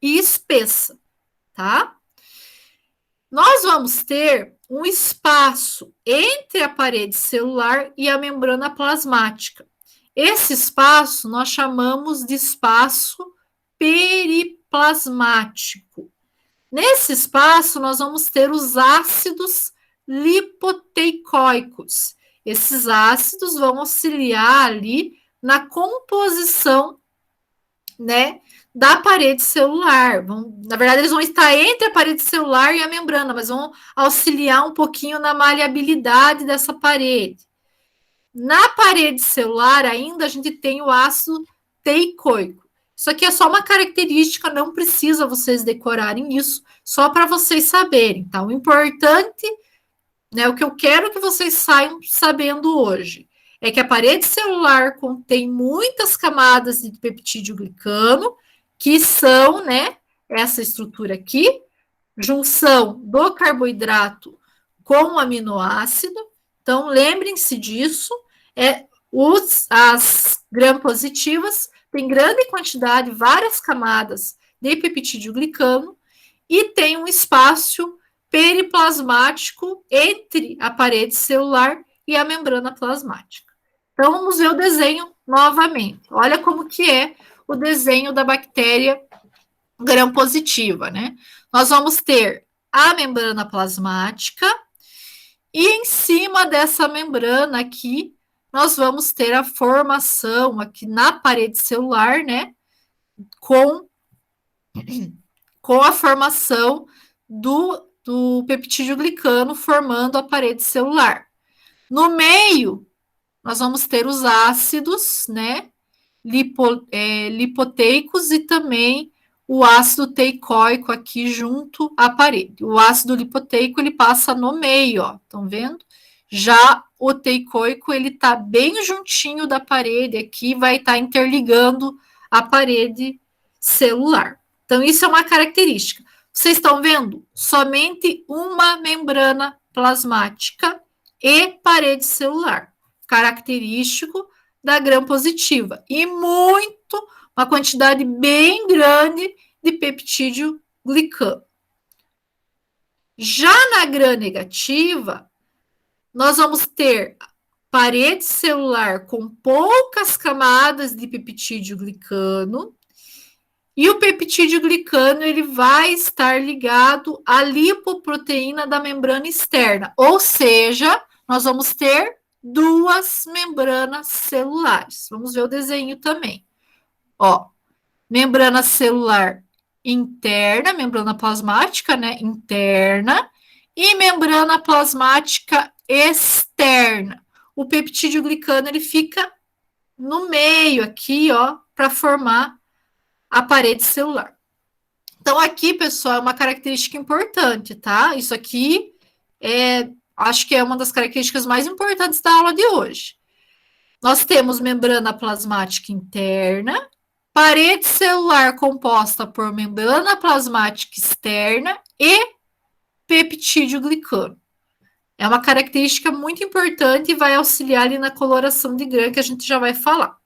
e espessa, tá? Nós vamos ter um espaço entre a parede celular e a membrana plasmática. Esse espaço nós chamamos de espaço periplasmático. Nesse espaço, nós vamos ter os ácidos lipoteicoicos. Esses ácidos vão auxiliar ali na composição, né, da parede celular. Na verdade, eles vão estar entre a parede celular e a membrana, mas vão auxiliar um pouquinho na maleabilidade dessa parede. Na parede celular, ainda, a gente tem o ácido teicoico. Isso aqui é só uma característica, não precisa vocês decorarem isso, só para vocês saberem, tá? O importante, né, o que eu quero que vocês saiam sabendo hoje, é que a parede celular contém muitas camadas de peptídeo glicano, que são, né, essa estrutura aqui, junção do carboidrato com o aminoácido. Então, lembrem-se disso. As gram-positivas têm grande quantidade, várias camadas de peptídeo glicano e tem um espaço periplasmático entre a parede celular e a membrana plasmática. Então, vamos ver o desenho novamente. Olha como que é o desenho da bactéria gram-positiva, né? Nós vamos ter a membrana plasmática e em cima dessa membrana aqui, nós vamos ter a formação aqui na parede celular, né? Com a formação do peptídeo glicano formando a parede celular. No meio, nós vamos ter os ácidos, né? Lipoteicos e também o ácido teicoico aqui junto à parede. O ácido lipoteico, ele passa no meio, ó, estão vendo? Já o teicoico, ele tá bem juntinho da parede aqui, vai estar interligando a parede celular. Então, isso é uma característica. Vocês estão vendo? Somente uma membrana plasmática e parede celular. Característico da gram-positiva. E uma quantidade bem grande de peptídeo glicano. Já na gram-negativa, nós vamos ter parede celular com poucas camadas de peptídeo glicano, e o peptídeo glicano ele vai estar ligado à lipoproteína da membrana externa, ou seja, nós vamos ter duas membranas celulares. Vamos ver o desenho também. Ó, membrana celular interna, membrana plasmática, né, interna, e membrana plasmática externa. O peptídeo glicano ele fica no meio aqui, ó, para formar a parede celular. Então, aqui, pessoal, é uma característica importante, tá? Isso aqui acho que é uma das características mais importantes da aula de hoje. Nós temos membrana plasmática interna, parede celular composta por membrana plasmática externa e peptídeo glicano. É uma característica muito importante e vai auxiliar ali na coloração de grã, que a gente já vai falar.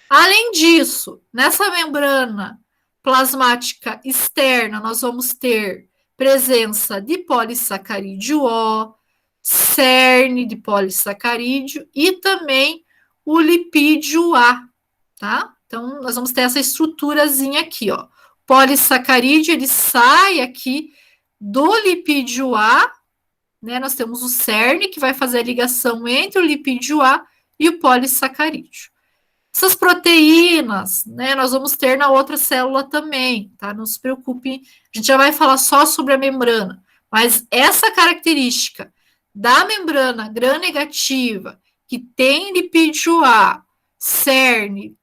Além disso, nessa membrana plasmática externa, nós vamos ter presença de polissacarídeo O, cerne de polissacarídeo e também o lipídio A, tá? Então, nós vamos ter essa estruturazinha aqui, ó. Polissacarídeo, ele sai aqui do lipídio A, né? Nós temos o cerne, que vai fazer a ligação entre o lipídio A e o polissacarídeo. Essas proteínas, né, nós vamos ter na outra célula também, tá? Não se preocupe, a gente já vai falar só sobre a membrana, mas essa característica da membrana gram-negativa, que tem lipídio A, cerne,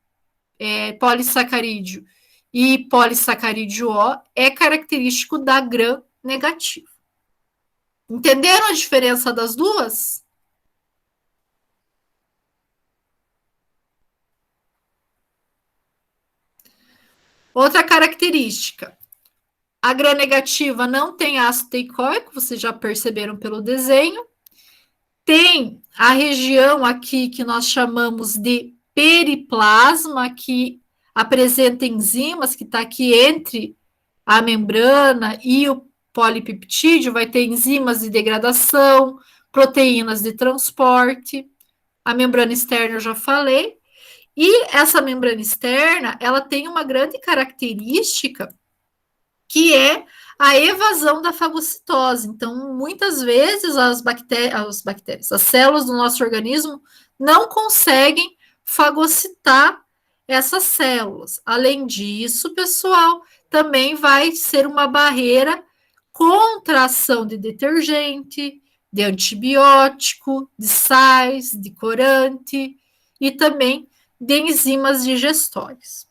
polissacarídeo e polissacarídeo O, é característico da gram-negativa. Entenderam a diferença das duas? Outra característica, a gram-negativa não tem ácido teicoico, vocês já perceberam pelo desenho. Tem a região aqui que nós chamamos de periplasma, que apresenta enzimas, que está aqui entre a membrana e o polipeptídeo, vai ter enzimas de degradação, proteínas de transporte. A membrana externa eu já falei. E essa membrana externa, ela tem uma grande característica, que é a evasão da fagocitose. Então, muitas vezes as bactérias, as células do nosso organismo não conseguem fagocitar essas células. Além disso, pessoal, também vai ser uma barreira contra a ação de detergente, de antibiótico, de sais, de corante e também de enzimas digestórias.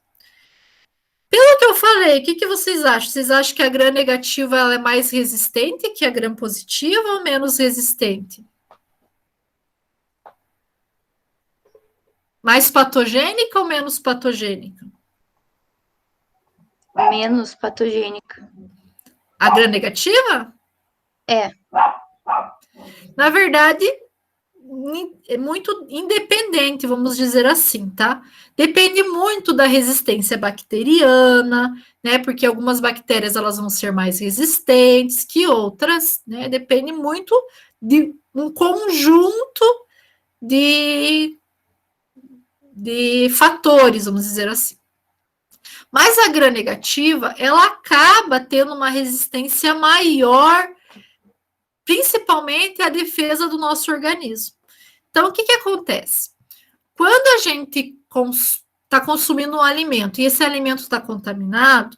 Pelo que eu falei, o que vocês acham? Vocês acham que a gram-negativa ela é mais resistente que a gram-positiva ou menos resistente? Mais patogênica ou menos patogênica? Menos patogênica. A gram-negativa? É. Na verdade, é muito independente, vamos dizer assim, tá? Depende muito da resistência bacteriana, né? Porque algumas bactérias elas vão ser mais resistentes que outras, né? Depende muito de um conjunto de fatores, vamos dizer assim. Mas a gram-negativa, ela acaba tendo uma resistência maior, principalmente à defesa do nosso organismo. Então, o que acontece? Quando a gente está consumindo um alimento e esse alimento está contaminado,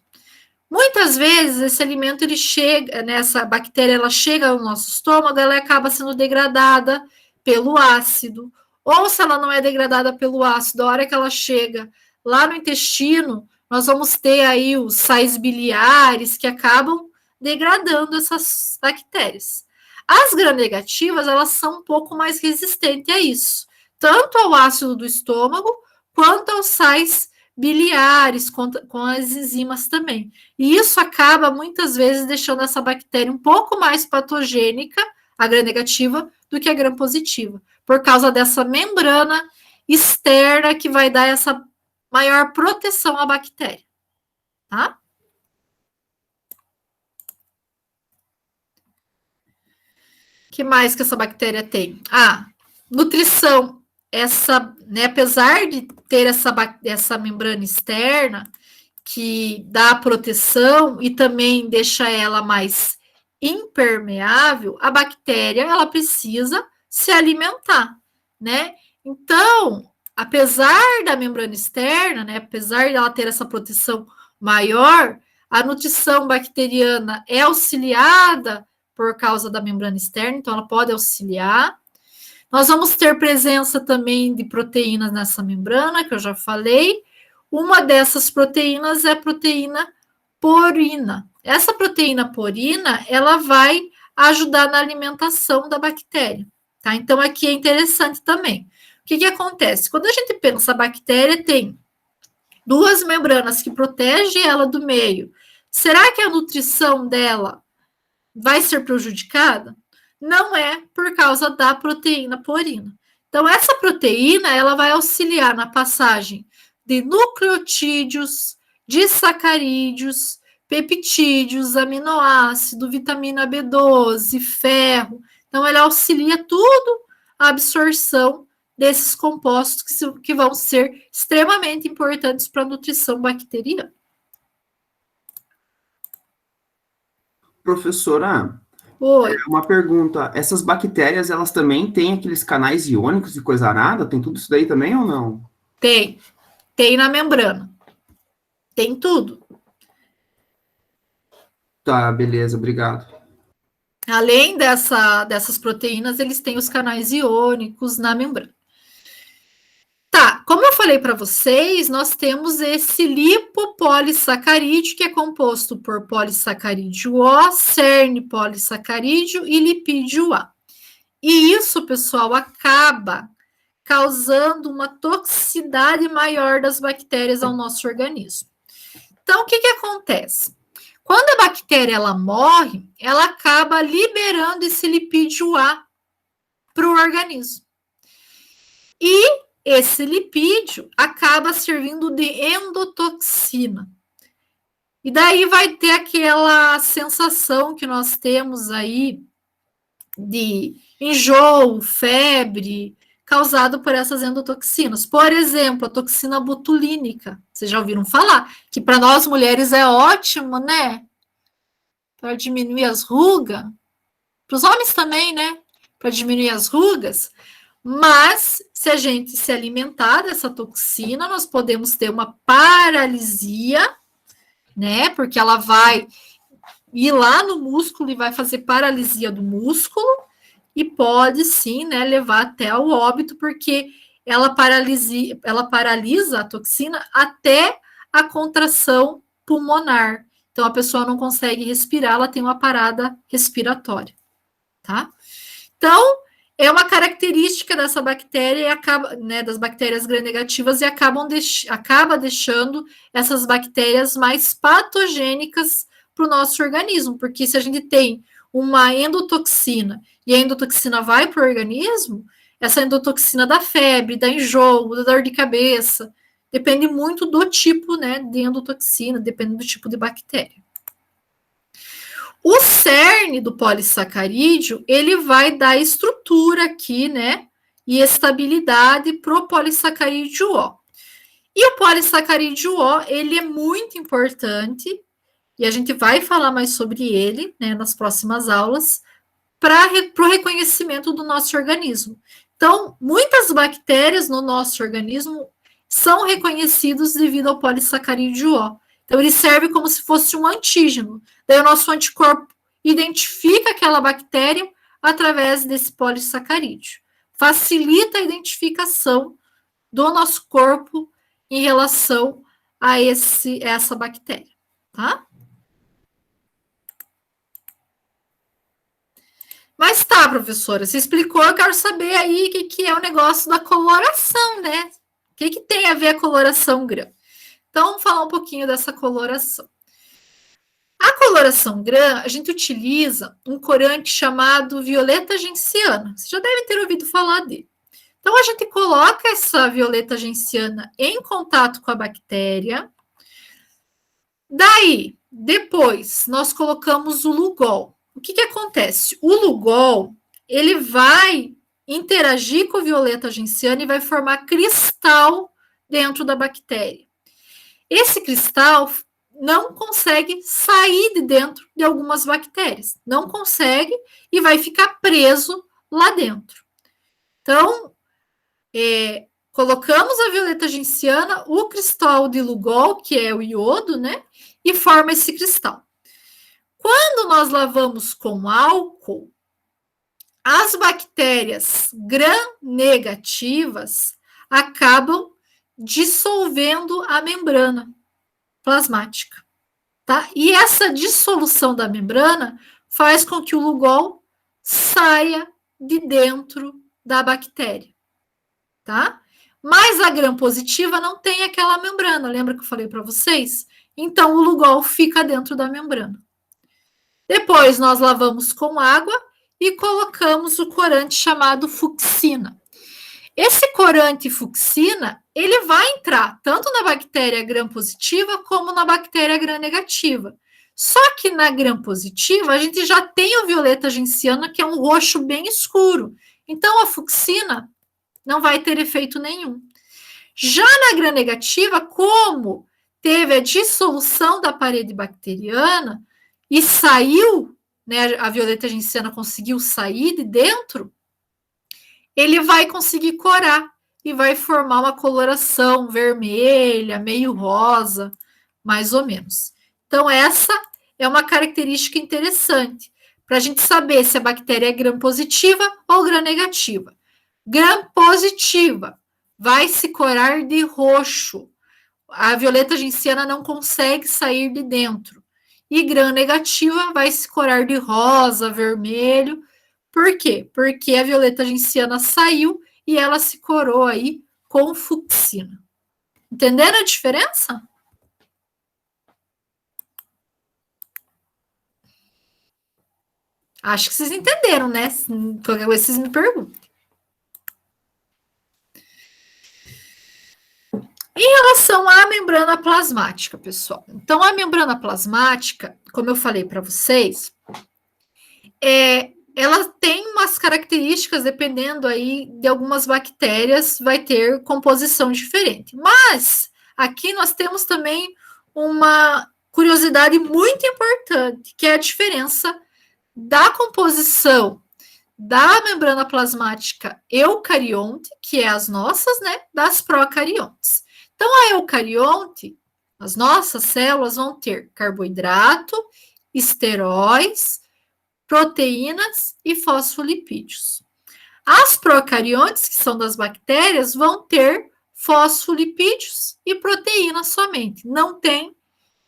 muitas vezes esse alimento ele chega, né, essa bactéria ela chega ao nosso estômago, ela acaba sendo degradada pelo ácido, ou se ela não é degradada pelo ácido, a hora que ela chega lá no intestino, nós vamos ter aí os sais biliares que acabam degradando essas bactérias. As gram-negativas, elas são um pouco mais resistentes a isso, tanto ao ácido do estômago, quanto aos sais biliares, com as enzimas também. E isso acaba, muitas vezes, deixando essa bactéria um pouco mais patogênica, a gram-negativa, do que a gram-positiva, por causa dessa membrana externa que vai dar essa maior proteção à bactéria, tá? Que mais que essa bactéria tem? Nutrição. Né, apesar de ter essa membrana externa que dá proteção e também deixa ela mais impermeável, a bactéria ela precisa se alimentar, né? Então, apesar da membrana externa, né, apesar dela ter essa proteção maior, a nutrição bacteriana é auxiliada por causa da membrana externa, então ela pode auxiliar. Nós vamos ter presença também de proteínas nessa membrana, que eu já falei. Uma dessas proteínas é a proteína porina. Essa proteína porina, ela vai ajudar na alimentação da bactéria, tá? Então, aqui é interessante também. O que acontece? Quando a gente pensa a bactéria, tem duas membranas que protegem ela do meio. Será que a nutrição dela vai ser prejudicada? Não é por causa da proteína porina. Então, essa proteína, ela vai auxiliar na passagem de nucleotídeos, disacarídeos, peptídeos, aminoácido, vitamina B12, ferro. Então, ela auxilia tudo a absorção desses compostos que vão ser extremamente importantes para a nutrição bacteriana. Professora, Oi. uma pergunta. Essas bactérias, elas também têm aqueles canais iônicos e coisa arada? Tem tudo isso daí também ou não? Tem. Tem na membrana. Tem tudo. Tá, beleza, obrigado. Além dessas proteínas, eles têm os canais iônicos na membrana. Tá, como eu falei para vocês, nós temos esse lipopolissacarídeo, que é composto por polissacarídeo O, cerne polissacarídeo e lipídio A. E isso, pessoal, acaba causando uma toxicidade maior das bactérias ao nosso organismo. Então, o que acontece? Quando a bactéria ela morre, ela acaba liberando esse lipídio A para o organismo. E esse lipídio acaba servindo de endotoxina. E daí vai ter aquela sensação que nós temos aí de enjoo, febre, causado por essas endotoxinas. Por exemplo, a toxina botulínica. Vocês já ouviram falar? Que para nós mulheres é ótimo, né? Para diminuir as rugas. Para os homens também, né? Para diminuir as rugas. Mas, se a gente se alimentar dessa toxina, nós podemos ter uma paralisia, né? Porque ela vai ir lá no músculo e vai fazer paralisia do músculo e pode, sim, né, levar até ao óbito, porque ela paralisa a toxina até a contração pulmonar. Então, a pessoa não consegue respirar, ela tem uma parada respiratória, tá? Então, é uma característica dessa bactéria e acaba, né, das bactérias gram-negativas e acaba deixando essas bactérias mais patogênicas para o nosso organismo, porque se a gente tem uma endotoxina e a endotoxina vai para o organismo, essa endotoxina dá febre, dá enjoo, dá dor de cabeça, depende muito do tipo, né, de endotoxina, depende do tipo de bactéria. O cerne do polissacarídeo, ele vai dar estrutura aqui, né, e estabilidade para o polissacarídeo O. E o polissacarídeo O, ele é muito importante, e a gente vai falar mais sobre ele, né, nas próximas aulas, para o reconhecimento do nosso organismo. Então, muitas bactérias no nosso organismo são reconhecidas devido ao polissacarídeo O. Então, ele serve como se fosse um antígeno. Daí, o nosso anticorpo identifica aquela bactéria através desse polissacarídeo. Facilita a identificação do nosso corpo em relação a essa bactéria, tá? Mas tá, professora, você explicou, eu quero saber aí o que é o negócio da coloração, né? O que tem a ver a coloração GRAM? Então, vamos falar um pouquinho dessa coloração. A coloração GRAM, a gente utiliza um corante chamado violeta genciana. Vocês já devem ter ouvido falar dele. Então, a gente coloca essa violeta genciana em contato com a bactéria. Daí, depois, nós colocamos o Lugol. O que acontece? O Lugol, ele vai interagir com a violeta genciana e vai formar cristal dentro da bactéria. Esse cristal não consegue sair de dentro de algumas bactérias. Não consegue e vai ficar preso lá dentro. Então, colocamos a violeta genciana, o cristal de Lugol, que é o iodo, né? E forma esse cristal. Quando nós lavamos com álcool, as bactérias gram-negativas acabam dissolvendo a membrana plasmática, tá? E essa dissolução da membrana faz com que o Lugol saia de dentro da bactéria, tá? Mas a gram-positiva não tem aquela membrana, lembra que eu falei para vocês? Então, o Lugol fica dentro da membrana. Depois, nós lavamos com água e colocamos o corante chamado fucsina. Esse corante fucsina, ele vai entrar tanto na bactéria gram-positiva como na bactéria gram-negativa. Só que na gram-positiva, a gente já tem o violeta genciana, que é um roxo bem escuro. Então, a fucsina não vai ter efeito nenhum. Já na gram-negativa, como teve a dissolução da parede bacteriana, e saiu, né, a violeta genciana conseguiu sair de dentro, ele vai conseguir corar e vai formar uma coloração vermelha, meio rosa, mais ou menos. Então, essa é uma característica interessante para a gente saber se a bactéria é gram-positiva ou gram-negativa. Gram-positiva vai se corar de roxo. A violeta genciana não consegue sair de dentro. E gram-negativa vai se corar de rosa, vermelho. Por quê? Porque a violeta genciana saiu e ela se corou aí com fucsina. Entenderam a diferença? Acho que vocês entenderam, né? Qualquer coisa vocês me perguntam. Em relação à membrana plasmática, pessoal. Então, a membrana plasmática, como eu falei para vocês, ela tem umas características, dependendo aí de algumas bactérias, vai ter composição diferente. Mas, aqui nós temos também uma curiosidade muito importante, que é a diferença da composição da membrana plasmática eucarionte, que é as nossas, né, das procariontes. Então, a eucarionte, as nossas células vão ter carboidrato, esteróis, proteínas e fosfolipídios. As procariontes, que são das bactérias, vão ter fosfolipídios e proteínas somente, não tem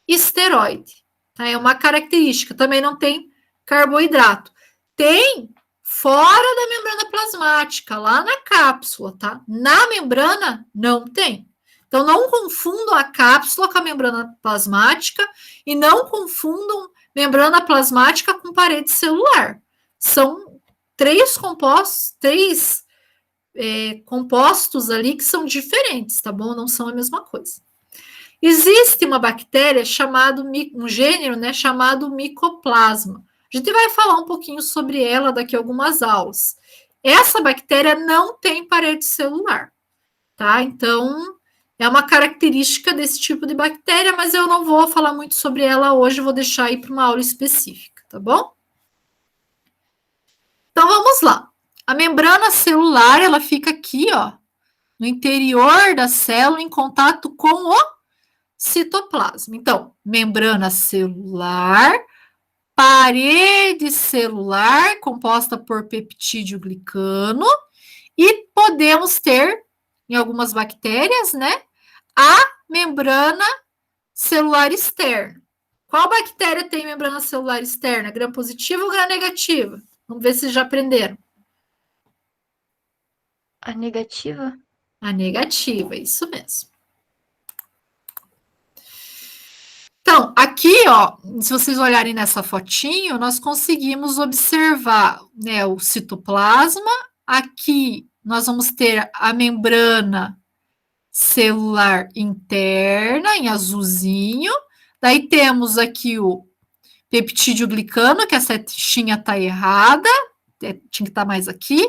esteroide. Tá? É uma característica, também não tem carboidrato. Tem fora da membrana plasmática, lá na cápsula, tá? Na membrana, não tem. Então, não confundam a cápsula com a membrana plasmática e não confundam membrana plasmática com parede celular. São três compostos ali que são diferentes, tá bom? Não são a mesma coisa. Existe uma bactéria um gênero, né, chamado Mycoplasma. A gente vai falar um pouquinho sobre ela daqui a algumas aulas. Essa bactéria não tem parede celular, tá? Então, é uma característica desse tipo de bactéria, mas eu não vou falar muito sobre ela hoje, vou deixar aí para uma aula específica, tá bom? Então, vamos lá. A membrana celular, ela fica aqui, ó, no interior da célula, em contato com o citoplasma. Então, membrana celular, parede celular, composta por peptídeo glicano, e podemos ter, em algumas bactérias, né, a membrana celular externa. Qual bactéria tem membrana celular externa? Gram positiva ou gram negativa? Vamos ver se já aprenderam. A negativa? A negativa, isso mesmo. Então, aqui, ó, se vocês olharem nessa fotinho, nós conseguimos observar, né, o citoplasma. Aqui nós vamos ter a membrana celular interna, em azulzinho. Daí temos aqui o peptídeo glicano, que a setinha está errada, tinha que estar mais aqui.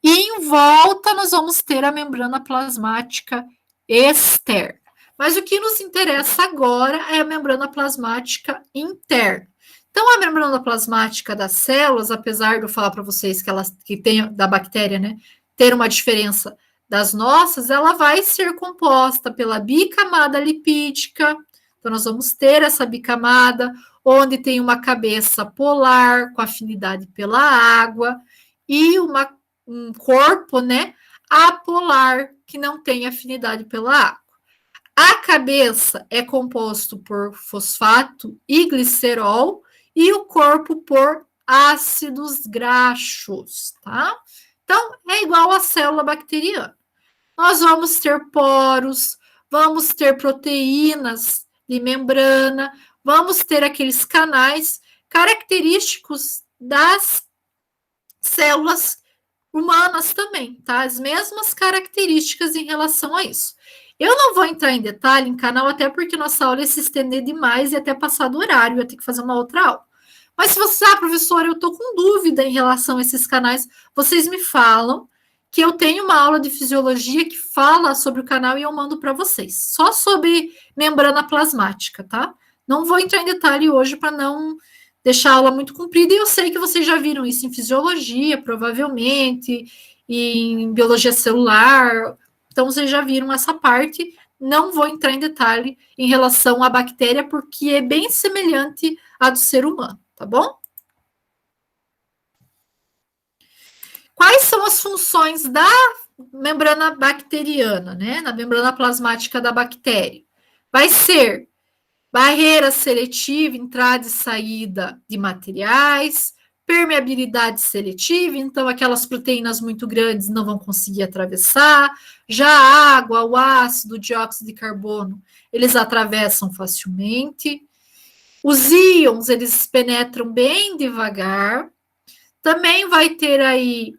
E em volta nós vamos ter a membrana plasmática externa. Mas o que nos interessa agora é a membrana plasmática interna. Então, a membrana plasmática das células, apesar de eu falar para vocês que tem da bactéria, né, ter uma diferença das nossas, ela vai ser composta pela bicamada lipídica. Então, nós vamos ter essa bicamada, onde tem uma cabeça polar, com afinidade pela água, e um corpo, né, apolar, que não tem afinidade pela água. A cabeça é composto por fosfato e glicerol e o corpo por ácidos graxos, tá? Então, é igual à célula bacteriana. Nós vamos ter poros, vamos ter proteínas de membrana, vamos ter aqueles canais característicos das células humanas também, tá? As mesmas características em relação a isso. Eu não vou entrar em detalhe em canal, até porque nossa aula ia se estender demais e até passar do horário, eu ia ter que fazer uma outra aula. Mas se você, professora, eu estou com dúvida em relação a esses canais, vocês me falam que eu tenho uma aula de fisiologia que fala sobre o canal e eu mando para vocês. Só sobre membrana plasmática, tá? Não vou entrar em detalhe hoje para não deixar a aula muito comprida, e eu sei que vocês já viram isso em fisiologia, provavelmente, e em biologia celular. Então, vocês já viram essa parte, não vou entrar em detalhe em relação à bactéria, porque é bem semelhante à do ser humano, tá bom? Quais são as funções da membrana bacteriana, né? Na membrana plasmática da bactéria? Vai ser barreira seletiva, entrada e saída de materiais, permeabilidade seletiva, então aquelas proteínas muito grandes não vão conseguir atravessar. Já a água, o ácido, o dióxido de carbono, eles atravessam facilmente. Os íons, eles penetram bem devagar. Também vai ter aí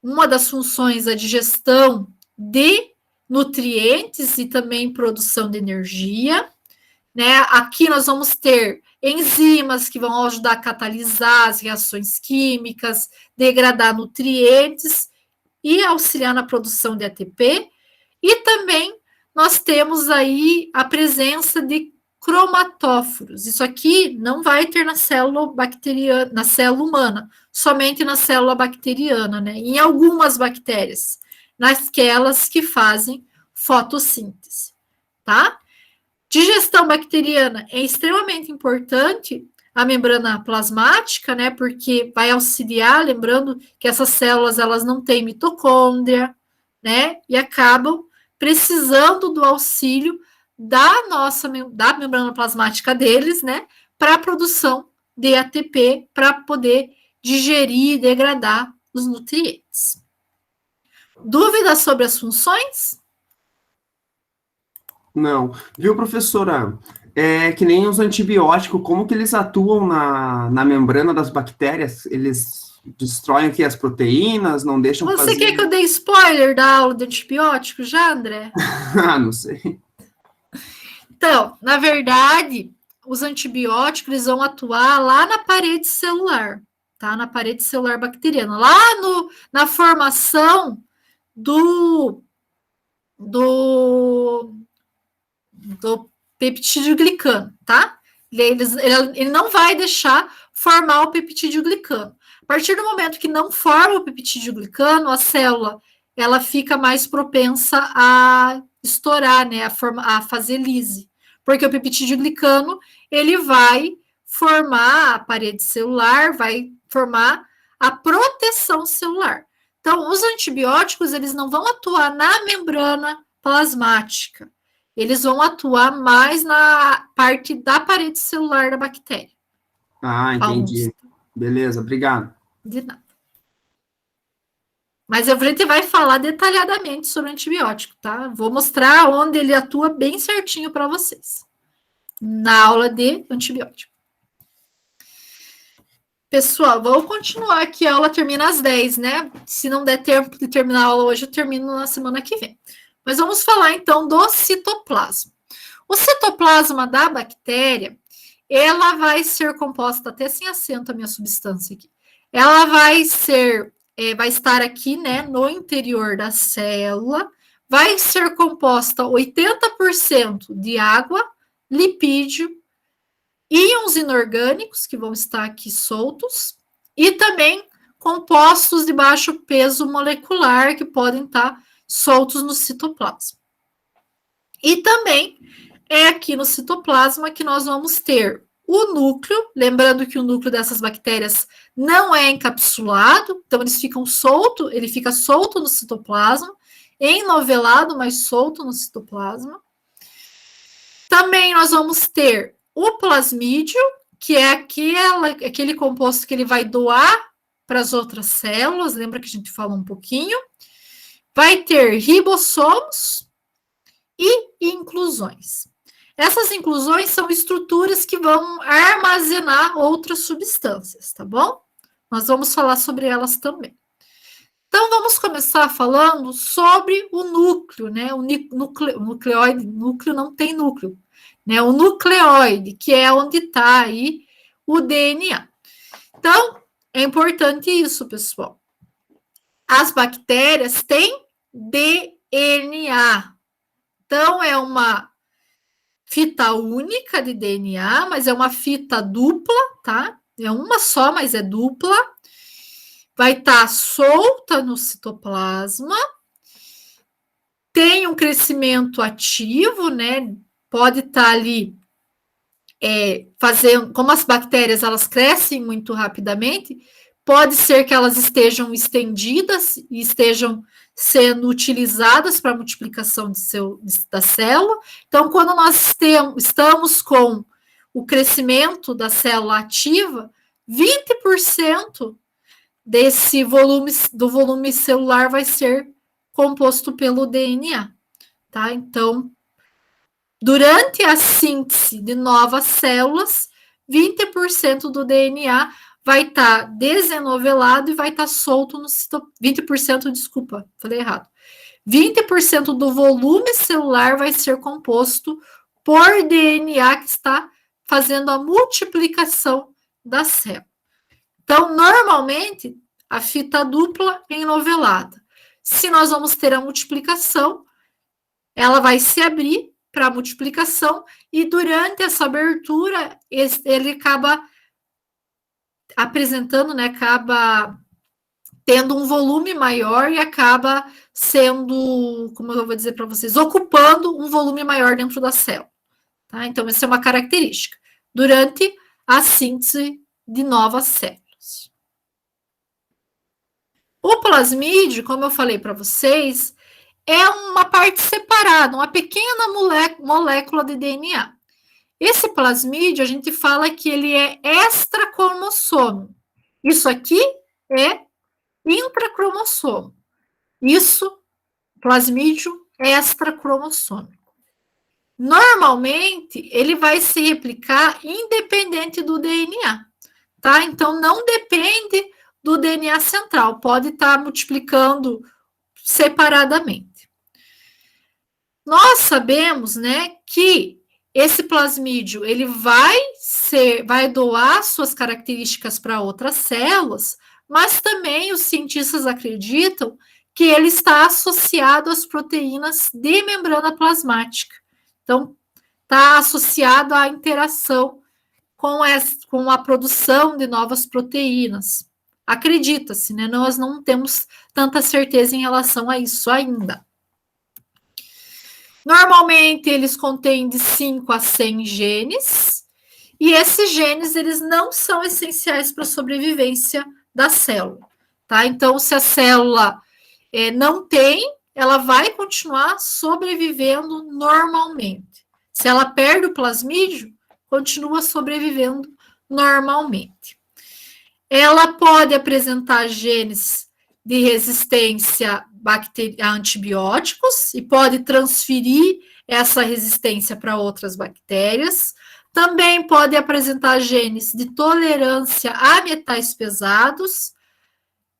uma das funções a digestão de nutrientes e também produção de energia, né? Aqui nós vamos ter enzimas que vão ajudar a catalisar as reações químicas, degradar nutrientes e auxiliar na produção de ATP. E também nós temos aí a presença de cromatóforos. Isso aqui não vai ter na célula bacteriana, na célula humana, somente na célula bacteriana, né? Em algumas bactérias, naquelas que fazem fotossíntese, tá? Digestão bacteriana é extremamente importante, a membrana plasmática, né? Porque vai auxiliar, lembrando que essas células elas não têm mitocôndria, né? E acabam precisando do auxílio da membrana plasmática deles, né? Para a produção de ATP, para poder digerir e degradar os nutrientes. Dúvidas sobre as funções? Não. Viu, professora? É que nem os antibióticos, como que eles atuam na membrana das bactérias? Eles destroem aqui as proteínas, não deixam Você fazer... quer que eu dê spoiler da aula de antibiótico já, André? Ah, não sei. Então, na verdade, os antibióticos eles vão atuar lá na parede celular, tá? Na parede celular bacteriana, lá na formação do peptídeo glicano, tá? Ele não vai deixar formar o peptídeo glicano. A partir do momento que não forma o peptídeo glicano, a célula ela fica mais propensa a estourar, né? A fazer lise. Porque o peptídeo glicano ele vai formar a parede celular, vai formar a proteção celular. Então, os antibióticos eles não vão atuar na membrana plasmática. Eles vão atuar mais na parte da parede celular da bactéria. Ah, entendi. Beleza, obrigado. De nada. Mas a gente vai falar detalhadamente sobre antibiótico, tá? Vou mostrar onde ele atua bem certinho para vocês. Na aula de antibiótico. Pessoal, vou continuar aqui. A aula termina às 10, né? Se não der tempo de terminar a aula hoje, eu termino na semana que vem. Mas vamos falar, então, do citoplasma. O citoplasma da bactéria, ela vai ser composta, até sem acento a minha substância aqui. Ela vai estar aqui, né, no interior da célula, vai ser composta 80% de água, lipídio, íons inorgânicos, que vão estar aqui soltos, e também compostos de baixo peso molecular, que podem estar soltos no citoplasma. E também é aqui no citoplasma que nós vamos ter o núcleo, lembrando que o núcleo dessas bactérias não é encapsulado, então ele fica solto no citoplasma, enovelado, mas solto no citoplasma. Também nós vamos ter o plasmídio, que é aquele composto que ele vai doar para as outras células, lembra que a gente falou um pouquinho. Vai ter ribossomos e inclusões. Essas inclusões são estruturas que vão armazenar outras substâncias, tá bom? Nós vamos falar sobre elas também. Então, vamos começar falando sobre o núcleo, né? O nucleoide, núcleo não tem núcleo, né? O nucleoide, que é onde está aí o DNA. Então, é importante isso, pessoal. As bactérias têm DNA. Então, é uma fita única de DNA, mas é uma fita dupla, tá? É uma só, mas é dupla. Vai estar solta no citoplasma. Tem um crescimento ativo, né? Pode estar ali fazendo, como as bactérias elas crescem muito rapidamente, pode ser que elas estejam estendidas e estejam sendo utilizadas para a multiplicação da célula. Então, quando nós estamos com o crescimento da célula ativa, 20% do volume celular vai ser composto pelo DNA, tá? Então, durante a síntese de novas células, 20% do DNA vai estar desenovelado e vai estar solto no 20%, desculpa, falei errado. 20% do volume celular vai ser composto por DNA que está fazendo a multiplicação da célula. Então, normalmente, a fita dupla é enovelada. Se nós vamos ter a multiplicação, ela vai se abrir para a multiplicação e durante essa abertura, ele acaba apresentando, né, acaba tendo um volume maior e acaba sendo, como eu vou dizer para vocês, ocupando um volume maior dentro da célula. Tá? Então, essa é uma característica durante a síntese de novas células. O plasmídio, como eu falei para vocês, é uma parte separada, uma pequena molécula de DNA. Esse plasmídio, a gente fala que ele é extracromossomo. Isso aqui é intracromossomo. Isso, plasmídio extracromossômico. Normalmente, ele vai se replicar independente do DNA, tá? Então, não depende do DNA central, pode estar multiplicando separadamente. Nós sabemos, né, que esse plasmídio, ele vai doar suas características para outras células, mas também os cientistas acreditam que ele está associado às proteínas de membrana plasmática. Então, está associado à interação com a produção de novas proteínas. Acredita-se, né? Nós não temos tanta certeza em relação a isso ainda. Normalmente, eles contêm de 5 a 100 genes, e esses genes, eles não são essenciais para a sobrevivência da célula, tá? Então, se a célula não tem, ela vai continuar sobrevivendo normalmente. Se ela perde o plasmídio, continua sobrevivendo normalmente. Ela pode apresentar genes de resistência a antibióticos e pode transferir essa resistência para outras bactérias. Também pode apresentar genes de tolerância a metais pesados.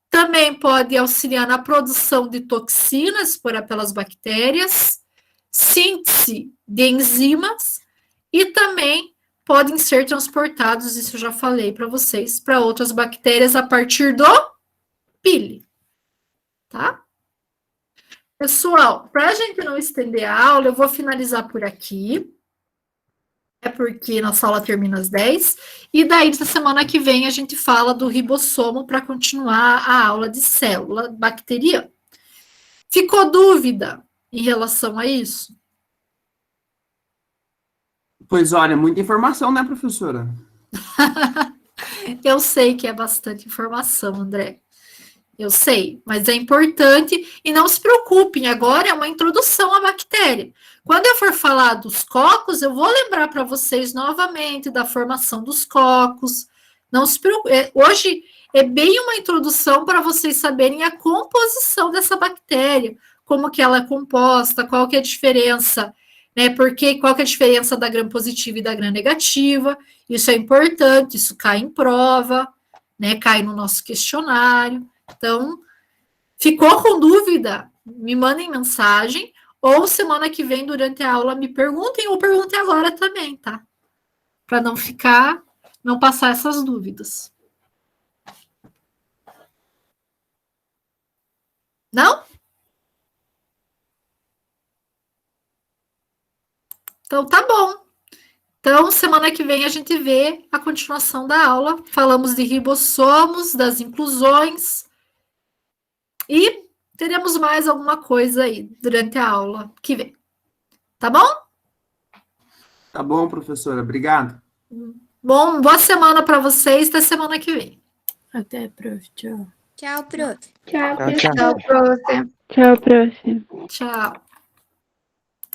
Também pode auxiliar na produção de toxinas pelas bactérias, síntese de enzimas e também podem ser transportados, isso eu já falei para vocês, para outras bactérias a partir do pili, tá? Pessoal, para a gente não estender a aula, eu vou finalizar por aqui. É porque nossa aula termina às 10, e daí, na semana que vem, a gente fala do ribossomo para continuar a aula de célula bacteriana. Ficou dúvida em relação a isso? Pois olha, muita informação, né, professora? Eu sei que é bastante informação, André. Eu sei, mas é importante e não se preocupem, agora é uma introdução à bactéria. Quando eu for falar dos cocos, eu vou lembrar para vocês novamente da formação dos cocos. Não se preocupem, hoje é bem uma introdução para vocês saberem a composição dessa bactéria, como que ela é composta, qual que é a diferença, né? Porque qual que é a diferença da gram-positiva e da gram-negativa? Isso é importante, isso cai em prova, né? Cai no nosso questionário. Então, ficou com dúvida? Me mandem mensagem, ou semana que vem, durante a aula, me perguntem, ou perguntem agora também, tá? Para não passar essas dúvidas. Não? Então, tá bom. Então, semana que vem a gente vê a continuação da aula. Falamos de ribossomos, das inclusões. E teremos mais alguma coisa aí durante a aula que vem. Tá bom? Tá bom, professora. Obrigado. Bom, boa semana para vocês. Até semana que vem. Até, prof. Tchau. Tchau, prof. Tchau, Tchau, tchau. prof. Tchau, prof. Tchau.